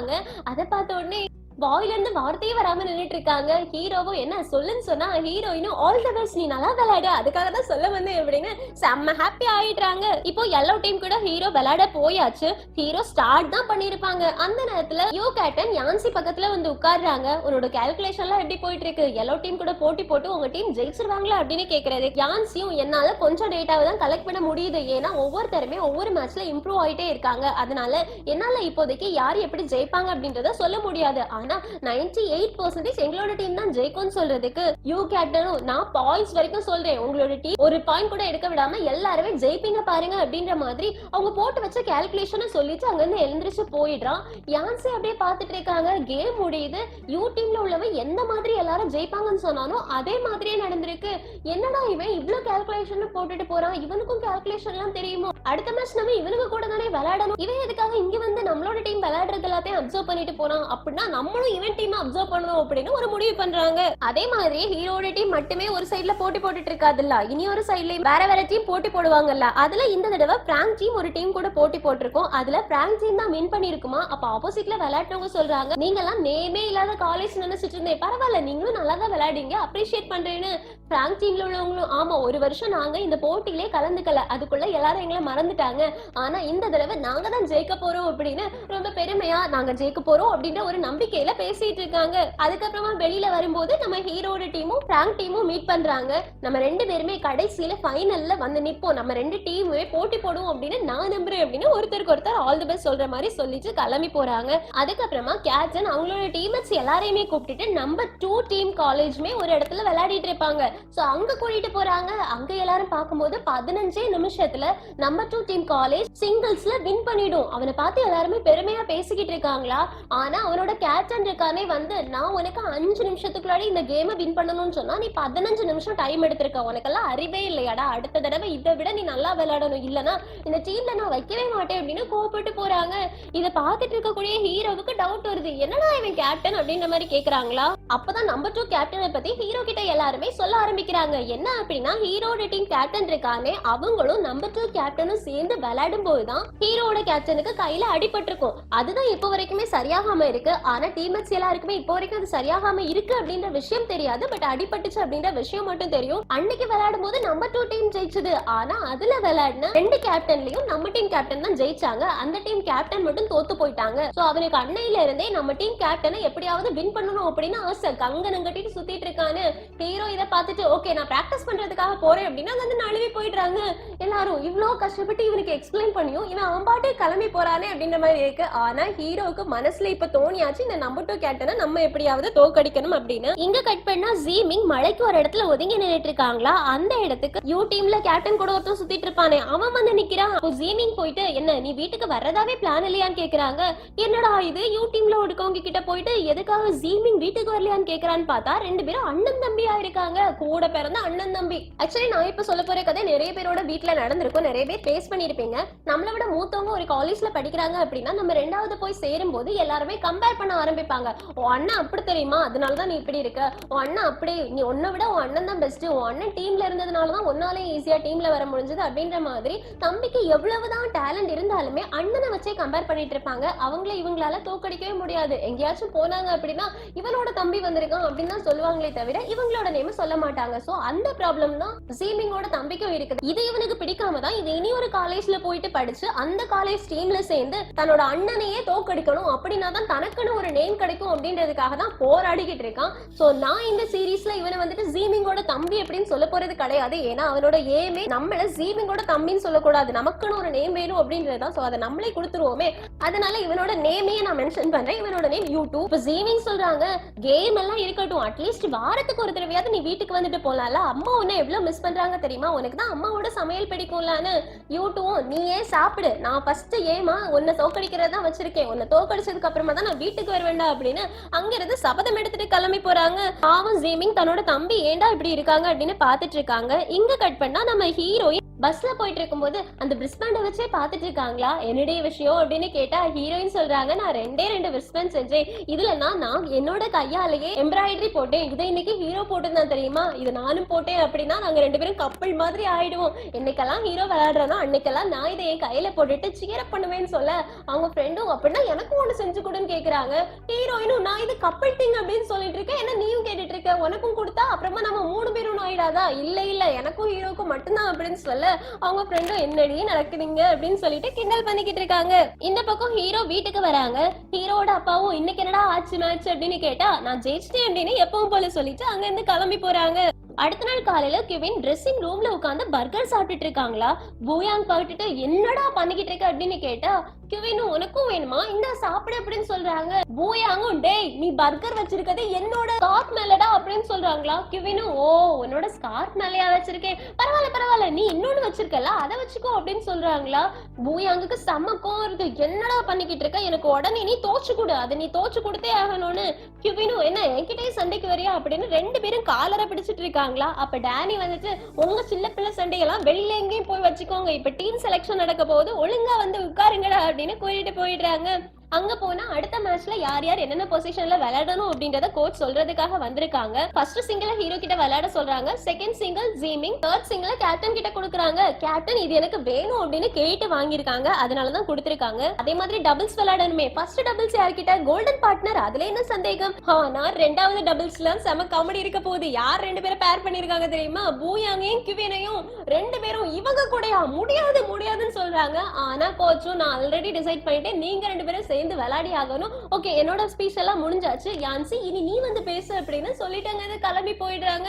அதை பார்த்த உடனே வாயில இருந்து வார்த்தையே வராம நின்னுட்டு இருக்காங்க. ஹீரோவும் என்ன சொல்லுன்னு சொன்னா ஹீரோயினும் ஆல் தி பெஸ்ட், நீ நல்லா விளையாடு, அதுக்காக தான் சொல்ல வந்தேன் அப்படின்னு செம்ம ஹாப்பி ஆயிடுறாங்க. இப்போ எல்லோ டீம் கூட ஹீரோ விளையாட போயாச்சு. ஹீரோ ஸ்டார்ட் தான் பண்ணிருப்பாங்க. அந்த நேரத்துல யூ கேப்டன் யான்சி பக்கத்துல வந்து உட்கார்றாங்க. உன்னோட கால்குலேஷன் எல்லாம் எப்படி போயிட்டு இருக்கு, எல்லோ டீம் கூட போட்டி போட்டு உங்க டீம் ஜெயிச்சிருவாங்களா அப்படின்னு கேக்குறது. யான்சியும் என்னால கொஞ்சம் டேட்டாவை தான் கலெக்ட் பண்ண முடியுது, ஏன்னா ஒவ்வொருத்தருமே ஒவ்வொரு மேட்ச்ல இம்ப்ரூவ் ஆயிட்டே இருக்காங்க, அதனால என்னால இப்போதைக்கு யார் எப்படி ஜெயிப்பாங்க அப்படின்றத சொல்ல முடியாது. ஆனா 98% எங்களோட டீம் தான் ஜெயிக்கும்னு சொல்றதுக்கு யூ கேப்டனும் நான் பாயிண்ட்ஸ் வரைக்கும் சொல்றேன், உங்களோட டீம் ஒரு பாயிண்ட் கூட எடுக்க விடாம எல்லாருமே ஜெயிப்பீங்க பாருங்க அப்படின்ற மாதிரி அவங்க போட்டு வச்ச கால்குலேஷனை சொல்லிட்டு அங்க இருந்து எழுந்திரிச்சு போயிடுறான். யான்சி அப்படியே பாத்துட்டு இருக்காங்க. கேம் முடியுது. யூ டீம்ல உள்ளவன் எந்த மாதிரி எல்லாரும் ஜெயிப்பாங்கன்னு சொன்னானோ அதே மாதிரியே நடந்திருக்கு. என்னடா இவன் இவ்வளவு கால்குலேஷன் போட்டுட்டு போறான், இவனுக்கும் கால்குலேஷன் எல்லாம் தெரியுமோ, அடுத்த மேட்ச் நம்ம இவனுக்கு கூட தானே விளையாடணும், இவன் எதுக்காக இங்க வந்து நம்மளோட டீம் விளையாடுறது எல்லாத்தையும் அப்சர்வ் பண்ணிட்டு போறான், அப்படின்னா நம்மளும் இவன் டீம் அப்சர்வ் பண்ணணும் அப்படின்னு ஒரு முடிவு பண்றாங்க. அதே மாதிரி ஹீரோட டீம் மட்டுமே ஒரு சைடுல போட்டி போட்டுட்டு இருக்காதுல்ல, இனி ஒரு சைடுல வேற டீம் போட்டி போடுவாங்கல்ல. அதுல இந்த தடவை பிராங்க் டீம் ஒரு டீம் கூட போட்டி போட்டிருக்கோம். அதுல பிராங்க் டீம் தான் வின் பண்ணிருக்குமா. அப்ப ஆப்போசிட்ல விளையாடுறவங்க சொல்றாங்க, நீங்க எல்லாம் நேமே இல்லாத காலேஜ் நினைச்சிட்டு இருந்தேன், பரவாயில்ல நீங்களும் நல்லா தான் விளையாடுங்க, அப்ரிஷியேட் பண்றேன்னு. பிராங்க் டீம்ல உள்ளவங்களும் ஆமா ஒரு வருஷம் நாங்க இந்த போட்டியிலே கலந்துக்கல, அதுக்குள்ள எல்லாரும் எங்களை மறந்துட்டாங்க, ஆனா இந்த தடவை நாங்க தான் ஜெயிக்க போறோம் அப்படின்னு ரொம்ப பெருமையா நாங்க ஜெயிக்க போறோம் அப்படின்ற ஒரு நம்பிக்கையில பேசிட்டு இருக்காங்க. அதுக்கப்புறமா வெளியில வரும்போது நம்ம ஹீரோட டீமும் பிராங்க் டீமும் மீட் பண்றாங்க. நம்ம 2 பேருமே கடைசியில ஃபைனல்ல வந்து நிப்போம், நம்ம 2 டீமுமே போட்டி போடுவோம் அப்படின்னு நான் நம்புறேன் அப்படின்னு ஒருத்தருக்கு ஒருத்தர் ஆல் தி பெஸ்ட் சொல்ற மாதிரி சொல்லிட்டு கிளம்பி போறாங்க. அதுக்கப்புறமா கேப்டன் அவங்களோட டீம்மேட்ஸ் எல்லாரையுமே கூப்பிட்டுட்டு நம்பர் 2 டீம் காலேஜ்மே ஒரு இடத்துல விளையாடிட்டு இருப்பாங்க. சோ அங்க கூட்டிட்டு போறாங்க. அங்க எல்லாரும் பார்க்கும்போது 15 நிமிஷத்துல நம்பர் 2 டீம் காலேஜ் சிங்கிள்ஸ்ல வின் பண்ணிடும். அவனை பார்த்து எல்லாருமே பெருமையா பேசிக்கிட்டு இருக்காங்களா. ஆனா அவனோட கேப்டன் இருக்கானே வந்து, நான் உனக்கு 5 நிமிஷத்துக்குள்ளாடி இந்த கேமை வின் பண்ணணும்னு சொன்னா நீ 15 நிமிஷம் டைம் எடுத்திருக்க, உனக்கெல்லாம் அறிவே இல்லையாடா, அடுத்த தடவை இதை விட நீ நல்லா விளையாடணும், இல்லனா இந்த டீம்ல நான் வைக்கவே மாட்டேன் அப்படின்னு கோபப்பட்டு போறாங்க. இதை பார்த்துட்டு இருக்கக்கூடிய ஹீரோவுக்கு டவுட் வருது, என்னடா இவன் கேப்டன் அப்படின்ற மாதிரி கேக்குறாங்களா. அப்பதான் நம்பர் 2 கேப்டனை பத்தி ஹீரோ கிட்ட எல்லாருமே சொல்ல ஆரம்பிக்கிறாங்க. என்ன அப்படின்னா ஹீரோட டீம் கேப்டன் இருக்கானே அவங்களும் நம்பர் 2 கேப்டனும் சேர்ந்து விளையாடும் போதுதான் ஹீரோட கேப்டனுக்கு கையில அடிபட்டிருக்கும். அதுதான் இப்போ வரைக்குமே சரியாகாம இருக்கு. ஆனா டீம்மேட்ஸ் எல்லாருக்குமே இப்போ வரைக்கும் அது சரியாகாம இருக்கு அப்படின்ற விஷயம் தெரியாது. பட் அடிபட்டுச்சு அப்படின்ற விஷயம் மட்டும் தெரியும். அன்னைக்கு விளையாடும் போது நம்பர் 2 டீம் ஜெயிச்சது. ஆனா அதுல விளையாடின 2 கேப்டன்லயும் நம்ம டீம் கேப்டன் தான் ஜெயிச்சாங்க. அந்த டீம் கேப்டன் மட்டும் தோத்து போயிட்டாங்க. சோ அவனுக்கு அன்னையில இருந்தே நம்ம டீம் கேப்டனை எப்படியாவது வின் பண்ணணும் அப்படின்னு ஆசை. கங்கனம் கட்டிட்டு சுத்திட்டு இருக்கானு. ஹீரோ இதை பார்த்துட்டு ஓகே நான் பிராக்டிஸ் பண்றதுக்காக போறேன் அப்படின்னா வந்து நழுவி போயிடுறாங்க எல்லாரும். இவ்வளவு கஷ்டப்பட்டு இவனுக்கு எக்ஸ்பிளைன் பண்ணியும் இவன் அவன்பாட்டு கிளம்பி போறானே அப்படின்ற மாதிரி இருக்கு. ஆனா ஹீரோவுக்கு மனசுல இப்ப தோணியாச்சு இந்த நம்பர் 2 கேப்டனை நம்ம எப்படியாவது தோக்கடிக்கணும் அப்படின்னு. இங்க கட் பண்ணா ஜீமிங் மலைக்கு ஒரு இடத்துல ஒதுங்கி நின்னுட்டு இருக்காங்களா. அந்த இடத்துக்கு யூ டீம்ல கேப்டன் கூட ஒருத்தன் சுத்திட்டு இருப்பானே அவன் வந்து நிக்கிறான். ஜீமிங் போயிட்டு என்ன நீ வீட்டுக்கு வர்றதாவே பிளான் இல்லையான்னு கேக்குறாங்க. என்னடா இது யூ டீம்ல இருக்கவங்க கிட்ட போயிட்டு எதுக்காக ஜீமிங் வீட்டுக்கு வரலையான்னு கேக்குறான்னு பார்த்தா 2 பேரும் அண்ணன் தம்பியா இருக்காங்க. கூட பிறந்த அண்ணன் தம்பி. ஆக்சுவலி நான் இப்ப சொல்ல போற கதை நிறைய பேரோட வீட்டுல நடந்திருக்கும். நிறைய பேர் ஃபேஸ் பண்ணிருப்பீங்க. நம்மள விட மூத்தவங்க ஒரு காலேஜ்ல படிக்கிறாங்க அப்படின்னா நம்ம 2வது போய் சேரும் போது எல்லாருமே கம்பேர் பண்ண ஆரம்பிப்பாங்க. உன் அண்ணன் அப்படி தெரியுமா அதனாலதான் நீ இப்படி இருக்க. உன் அண்ணன் அப்படி நீ உன்னை விட உன் அண்ணன் தான் பெஸ்ட். உன் அண்ணன் டீம்ல இருந்ததுனாலதான் உன்னாலே ஈஸியா டீம்ல வர முடிஞ்சது அப்படின்ற மாதிரி தம்பிக்கு எவ்வளவுதான் டேலண்ட் இருந்தாலுமே அண்ணனை வச்சே கம்பேர் பண்ணிட்டு இருப்பாங்க. அவங்கள இவங்களால தோக்கடிக்கவே முடியாது. எங்கேயாச்சும் போனாங்க அப்படின்னா இவனோட தம்பி வந்திருக்கான் அப்படின்னு தான் சொல்லுவாங்களே தவிர இவங்களோட நேம் சொல்ல மாட்டாங்க. சோ அந்த ப்ராப்ளம் தான் ஜீமிங்கோட தம்பிக்கும் இருக்குது. இது இவனுக்கு பிடிக்காம தான் இது இனி ஒரு காலேஜ்ல போயிட்டு படிச்சு அந்த காலேஜ் டீம்ல சேர்ந்து தன்னோட அண்ணனையே தோக்கடிக்கணும் அப்படின்னா தான் தனக்குன்னு ஒரு நேம் கிடைக்கும் அப்படின்றதுக்காக தான் போராடிக்கிட்டு இருக்கான். சோ நான் இந்த சீரீஸ்ல இவனை வந்துட்டு ஜீமிங்கோட தம்பி அப்படின்னு சொல்ல போறது கிடையாது. ஏன்னா அவனோட ஏமே நம்மள ஜீமிங்கோட தம்பின்னு சொல்லக்கூடாது. நமக்குன்னு ஒரு நேம் வேணும் அப்படின்றதுதான். சோ அதை நம்மளே கொடுத்துருவோமே. அதனால இவனோட நேமையே நான் மென்ஷன் பண்றேன். இவனோட நேம் யூடியூப். இப்ப ஜீமிங் சொல்றாங்க கேம் எல்லாம் இருக்கட்டும் அட்லீஸ்ட் வாரத்துக்கு ஒரு தடவையாவது நீ வீட்டுக்கு வந்துட்டு போலாம்ல. அம்மா உன்னை எவ்வளவு மிஸ் பண்றாங்க தெரியுமா. உனக்கு தான் அம்மாவோட சமையல் பிடிக்கும்லான்னு. யூடியூப் நீ ஏன் சாப்பிடு. நான் ஃபர்ஸ்ட் ஏமா உன்னை தோக்கடிக்கிறதா வச்சிருக்கேன். உன்னை தோக்கடிச்சதுக்கு அப்புறமா தான் நான் வீட்டுக்கு வருவேண்டா அப்படின்னு அங்கிருந்து சபதம் எடுத்துட்டு கிளம்பி போறாங்க. பாவம் ஜீமிங் தன்னோட தம்பி ஏண்டா இப்படி இருக்காங்க அப்படின்னு பாத்துட்டு இருக்காங்க. இங்க கட் பண்ணா நம்ம ஹீரோயின் பஸ்ல போயிட்டு இருக்கும்போது அந்த பிரிஸ்பேண்டை வச்சே பாத்துட்டு இருக்காங்களா. என்னுடைய விஷயம் அப்படின்னு கேட்டா ஹீரோயின் சொல்றாங்க நான் 2 பிரிஸ்பேண்ட் செஞ்சேன். இதுல நான் என்னோட கையாலேயே எம்ப்ராய்டரி போட்டேன். இதை இன்னைக்கு ஹீரோ போட்டுதான் தெரியுமா. இது நானும் போட்டேன் அப்படின்னா நாங்க 2 பேரும் கப்பல் மாதிரி ஆயிடுவோம். என்னைக்கெல்லாம் ஹீரோ விளையாடுறோன்னா அன்னைக்கெல்லாம் நான் இதை என் கையில போட்டுட்டு சீரப் பண்ணுவேன்னு சொல்ல அவங்க ஃப்ரெண்டும் அப்படின்னா எனக்கும் ஒண்ணு செஞ்சு கொடுன்னு கேக்குறாங்க. ஹீரோயினும் நான் இது கப்பல் திங் அப்படின்னு சொல்லிட்டு இருக்கேன். என்ன நீயும் கேட்டுட்டு இருக்க. உனக்கும் கொடுத்தா அப்புறமா நம்ம 3 பேரும் ஆயிடாதா. இல்ல எனக்கும் ஹீரோக்கும் மட்டும்தான் அப்படின்னு சொல்ல அவங்க ஃப்ரெண்டும் என்னடி நடக்குதுங்க அப்படின்னு சொல்லிட்டு கிண்டல் பண்ணிக்கிட்டு இருக்காங்க. இந்த பக்கம் ஹீரோ வீட்டுக்கு வராங்க. ஹீரோட அப்பாவும் இன்னைக்கு என்னடா ஆச்சு மேட்ச் அப்படின்னு கேட்டா நான் ஜெயிச்சிட்டேன் அப்படின்னு எப்பவும் போல சொல்லிட்டு அங்க இருந்து கிளம்பி போறாங்க. அடுத்த நாள் காலையில கெவின் ட்ரெஸ்ஸிங் ரூம்ல உட்கார்ந்து பர்கர் சாப்பிட்டுட்டு இருக்காங்களா. பூயாங் பார்த்துட்டு என்னடா பண்ணிக்கிட்டு இருக்க அப்படின்னு கேட்டா கெவினும் உனக்கும் வேணுமா இந்த சாப்பிடு அப்படின்னு சொல்றாங்க. பூயாங்கும் டேய் நீ பர்கர் வச்சிருக்கது என்னோட ஸ்கார்ட் மேலடா அப்படின்னு சொல்றாங்களா. கெவினும் ஓ உன்னோட ஸ்கார்ட் மேலயா வச்சிருக்கேன் பரவாயில்ல நீ இன்னொன்னு வச்சிருக்கல அதை வச்சுக்கோ அப்படின்னு சொல்றாங்களா. பூயாங்குக்கு செம்ம கோவம் இருக்கு. என்னடா பண்ணிக்கிட்டு இருக்க எனக்கு உடனே நீ தோச்சு கொடு அதை நீ தோச்சு கொடுத்தே ஆகணும்னு. கெவினும் என்ன என்கிட்டயே சண்டைக்கு வரியா அப்படின்னு 2 பேரும் காலரை பிடிச்சிட்டு இருக்காங்களா. அப்ப டேனி வந்துட்டு உங்க சின்ன பிள்ளை சண்டையெல்லாம் வெளியில எங்கேயும் போய் வச்சுக்கோங்க. இப்ப டீம் செலக்ஷன் நடக்க போகுது ஒழுங்கா வந்து உட்காருங்கடா அப்படின்னு கூட்டிட்டு போயிடுறாங்க. அங்க போனா அடுத்த மேட்ச்ல யார் யார் என்னென்ன பொசிஷன்ல விளையாடணும் அப்படின்றத கோச் சொல்றதுக்காக வந்திருக்காங்க. ஃபர்ஸ்ட் சிங்கிள் ஹீரோ கிட்ட விளையாட சொல்றாங்க. செகண்ட் சிங்கிள் ஜீமிங். தேர்ட் சிங்கிள் கேப்டன் கிட்ட கொடுக்குறாங்க. கேப்டன் இது எனக்கு வேணும் அப்படின்னு கேட்டு வாங்கியிருக்காங்க. அதனாலதான் கொடுத்திருக்காங்க. அதே மாதிரி டபுள்ஸ் விளையாடணுமே. ஃபர்ஸ்ட் டபுள்ஸ் யார்கிட்ட கோல்டன் பார்ட்னர். அதுல என்ன சந்தேகம். நான் 2வது டபுள்ஸ்ல செம காமெடி இருக்க போகுது. யார் 2 பேரை பேர் பண்ணிருக்காங்க தெரியுமா. பூயாங்கையும் கிவினையும் 2 பேரும் இவங்க கூடயா முடியாதுன்னு சொல்றாங்க. ஆனா கோச்சும் நான் ஆல்ரெடி டிசைட் பண்ணிட்டேன் நீங்க 2 பேரும் சேர்ந்து விளையாடி ஆகணும். ஓகே என்னோட ஸ்பீச் எல்லாம் முடிஞ்சாச்சு யான்சி இனி நீ வந்து பேசு அப்படின்னு சொல்லிட்டாங்க. கிளம்பி போயிடுறாங்க.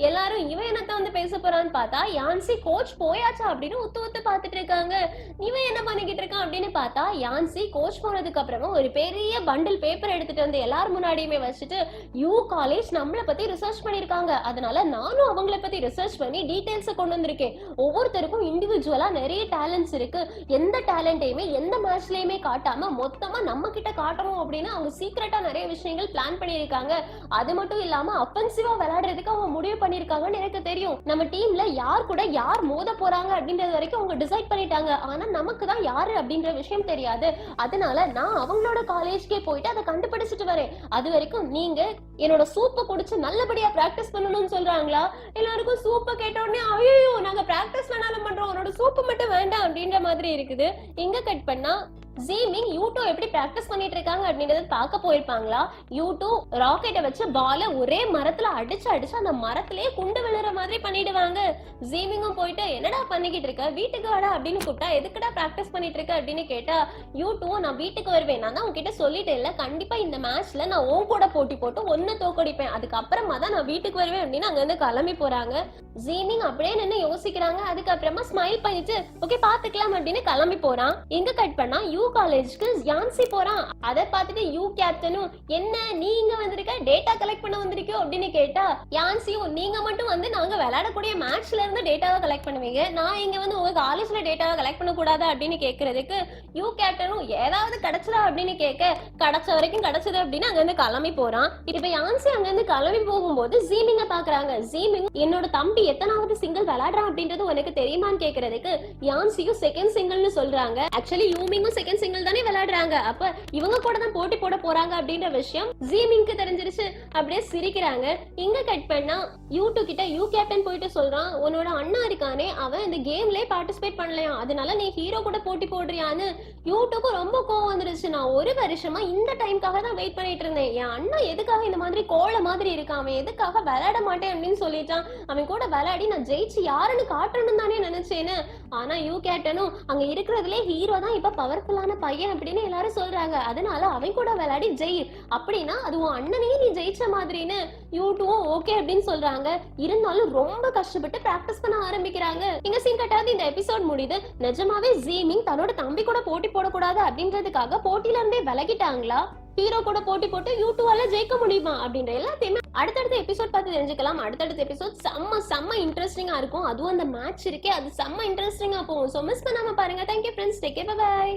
எல்லாரும் இவன் என்னத்த வந்து பேச போறான்னு பார்த்தா யான்சி கோச் போயாச்சா அப்படின்னு உத்து பாத்துட்டு இருக்காங்க. இவன் என்ன பண்ணிக்கிட்டு இருக்கான் அப்படின்னு பார்த்தா யான்சி கோச் போனதுக்கு அப்புறமா ஒரு பெரிய பண்டில் பேப்பர் எடுத்துட்டு வந்து எல்லாரும் முன்னாடியுமே வச்சுட்டு யூ காலேஜ் நம்மளை பத்தி ரிசர்ச் பண்ணிருக்காங்க. அதனால நானும் அவங்கள பத்தி ரிசர்ச் பண்ணி டீடைல்ஸ் கொண்டு வந்திருக்கேன். ஒவ்வொருத்தருக்கும் இண்டிவிஜுவலா நிறைய டேலண்ட்ஸ் இருக்கு. எந்த டேலண்டையுமே எந்த மேட்ச்லயுமே காட்டாம மொத்தமா இதெல்லாம் நம்ம கிட்ட காட்டணும் அப்படின்னு அவங்க சீக்கிரட்டா நிறைய விஷயங்கள் பிளான் பண்ணிருக்காங்க. அது மட்டும் இல்லாம அஃபென்சிவா விளையாடுறதுக்கு அவங்க முடிவு பண்ணிருக்காங்கன்னு எனக்கு தெரியும். நம்ம டீம்ல யார் கூட யார் மோத போறாங்க அப்படின்றது வரைக்கும் அவங்க டிசைட் பண்ணிட்டாங்க. ஆனா நமக்கு தான் யாரு அப்படின்ற விஷயம் தெரியாது. அதனால நான் அவங்களோட காலேஜ்க்கே போயிட்டு அதை கண்டுபிடிச்சிட்டு வரேன். அது வரைக்கும் நீங்க என்னோட சூப்பை குடிச்சு நல்லபடியா பிராக்டிஸ் பண்ணணும்னு சொல்றாங்களா? எல்லாருக்கும் சூப்பை கேட்ட உடனே ஐயோ நாங்க பிராக்டிஸ் வேணாலும் பண்றோம், உன்னோட சூப்பு மட்டும் வேண்டாம் அப்படின்ற மாதிரி இருக்குது. எங்க கட் பண்ணா ஜீமிங் யூ2 எப்படி பிராக்டிஸ் பண்ணிட்டு இருக்காங்க அப்படின்றத பார்க்க போயிருப்பாங்களா? யூ2 ராக்கெட்டை வச்சு பால ஒரே மரத்துல அடிச்சு அந்த மரத்திலேயே குண்டு விழுற மாதிரி பண்ணிடுவாங்க. ஜீமிங்கும் போயிட்டு என்னடா பண்ணிக்கிட்டு இருக்க, வீட்டுக்கு வாடா அப்படின்னு கூப்பிட்டா எதுக்குடா பிராக்டிஸ் பண்ணிட்டு இருக்க அப்படின்னு கேட்டா யூ2 நான் வீட்டுக்கு வருவேன், நான் தான் உங்ககிட்ட சொல்லிட்டேன் இல்ல, கண்டிப்பா இந்த மேட்ச்ல நான் உன் கூட போட்டி போட்டு ஒன்னு தோக்கடிப்பேன், அதுக்கப்புறமா தான் நான் வீட்டுக்கு வருவேன் அப்படின்னு அங்க இருந்து கிளம்பி போறாங்க. ஜீமிங் அப்படியே நின்று யோசிக்கிறாங்க. அதுக்கப்புறமா ஸ்மைல் பண்ணிட்டு ஓகே பாத்துக்கலாம் அப்படின்னு கிளம்பி போறான். எங்க கட் பண்ணா யூ காலேஜ்க்கு யான்சி போறான். அதை பார்த்துட்டு யூ கேப்டனும் என்ன நீங்க வந்திருக்க, டேட்டா கலெக்ட் பண்ண வந்திருக்கோ அப்படின்னு கேட்டா யான்சியும் நீங்க மட்டும் வந்து நாங்க விளையாடக்கூடிய மேட்ச்ல இருந்து டேட்டாவை கலெக்ட் பண்ணுவீங்க, நான் இங்க வந்து உங்க காலேஜ்ல டேட்டாவை கலெக்ட் பண்ண கூடாது அப்படின்னு கேக்குறதுக்கு யூ கேப்டனும் ஏதாவது கிடைச்சதா அப்படின்னு கேட்க கிடைச்ச வரைக்கும் கிடைச்சது அப்படின்னு அங்க இருந்து கிளம்பி போறான். இப்ப யான்சி அங்க இருந்து கிளம்பி போகும்போது ஜீமிங்க பாக்குறாங்க. ஜீமிங் என்னோட தம்பி எத்தனாவது சிங்கிள் விளையாடுறான் அப்படின்றது உனக்கு தெரியுமான்னு கேக்குறதுக்கு யான்சியும் செகண்ட் சிங்கிள்னு சொல்றாங்க. ஆக்சுவலி யூமிங்கும் செகண்ட் சிங்கிள் தானே விளையாடுறாங்க, அப்ப இவங்க கூட தான் போட்டி போட போறாங்க அப்படின்ற விஷயம் ஜீமிங்க்கு தெரிஞ்சிருச்சு. அப்படியே சிரிக்கிறாங்க. இங்க கட் பண்ணா யூ2 கிட்ட யூ கேப்டன் போயிட்டு சொல்றான் உன்னோட அண்ணா இருக்கானே அவன் இந்த கேம்லயே பார்ட்டிசிபேட் பண்ணலையா, அதனால நீ ஹீரோ கூட போட்டி போடுறியான்னு. யூ2க்கு ரொம்ப கோவம் வந்துருச்சு. நான் ஒரு வருஷமா இந்த டைம்காக தான் வெயிட் பண்ணிட்டு இருந்தேன், என் அண்ணா எதுக்காக இந்த மாதிரி கோல மாதிரி இருக்கான், அவன் எதுக்காக விளையாட மாட்டேன் அப்படின்னு சொல்லிட்டான், அவன் கூட விளையாடி நான் ஜெயிச்சு யாருன்னு காட்டணும் தானே நினைச்சேன்னு. ஆனா யூ கேப்டனும் அங்க இருக்கிறதுலே ஹீரோ தான் இப்ப பவர்ஃபுல்லான பையன் அப்படின்னு எல்லாரும் சொல்றாங்க, அதனால அவன் கூட விளையாடி ஜெயி அப்படின்னா அது உன் அண்ணனையே நீ ஜெயிச்ச மாதிரின்னு யூ2வும் ஓகே அப்படின்னு சொல்றாங்க. இருந்தாலும் ரொம்ப கஷ்டப்பட்டு பிராக்டிஸ் பண்ண ஆரம்பிக்கிறாங்க. இங்க சீன் கட்டாது இந்த எபிசோட் முடியுது. நிஜமாவே ஜீமிங் தன்னோட தம்பி கூட போட்டி போடக்கூடாது அப்படின்றதுக்காக போட்டியில இருந்தே விலகிட்டாங்களா, ஹீரோ கூட போட்டி போட்டு யூ2வால ஜெயிக்க முடியுமா அப்படின்ற எல்லாத்தையுமே அடுத்தடுத்த எபிசோட் பார்த்து தெரிஞ்சுக்கலாம். அடுத்தடுத்த எபிசோட் செம்ம இன்ட்ரெஸ்டிங்கா இருக்கும். அதுவும் அந்த மேட்ச் இருக்கே அது செம்ம இன்ட்ரெஸ்டிங்கா போகும். சோ மிஸ் பண்ணாம பாருங்க. Thank you friends, take care, bye by.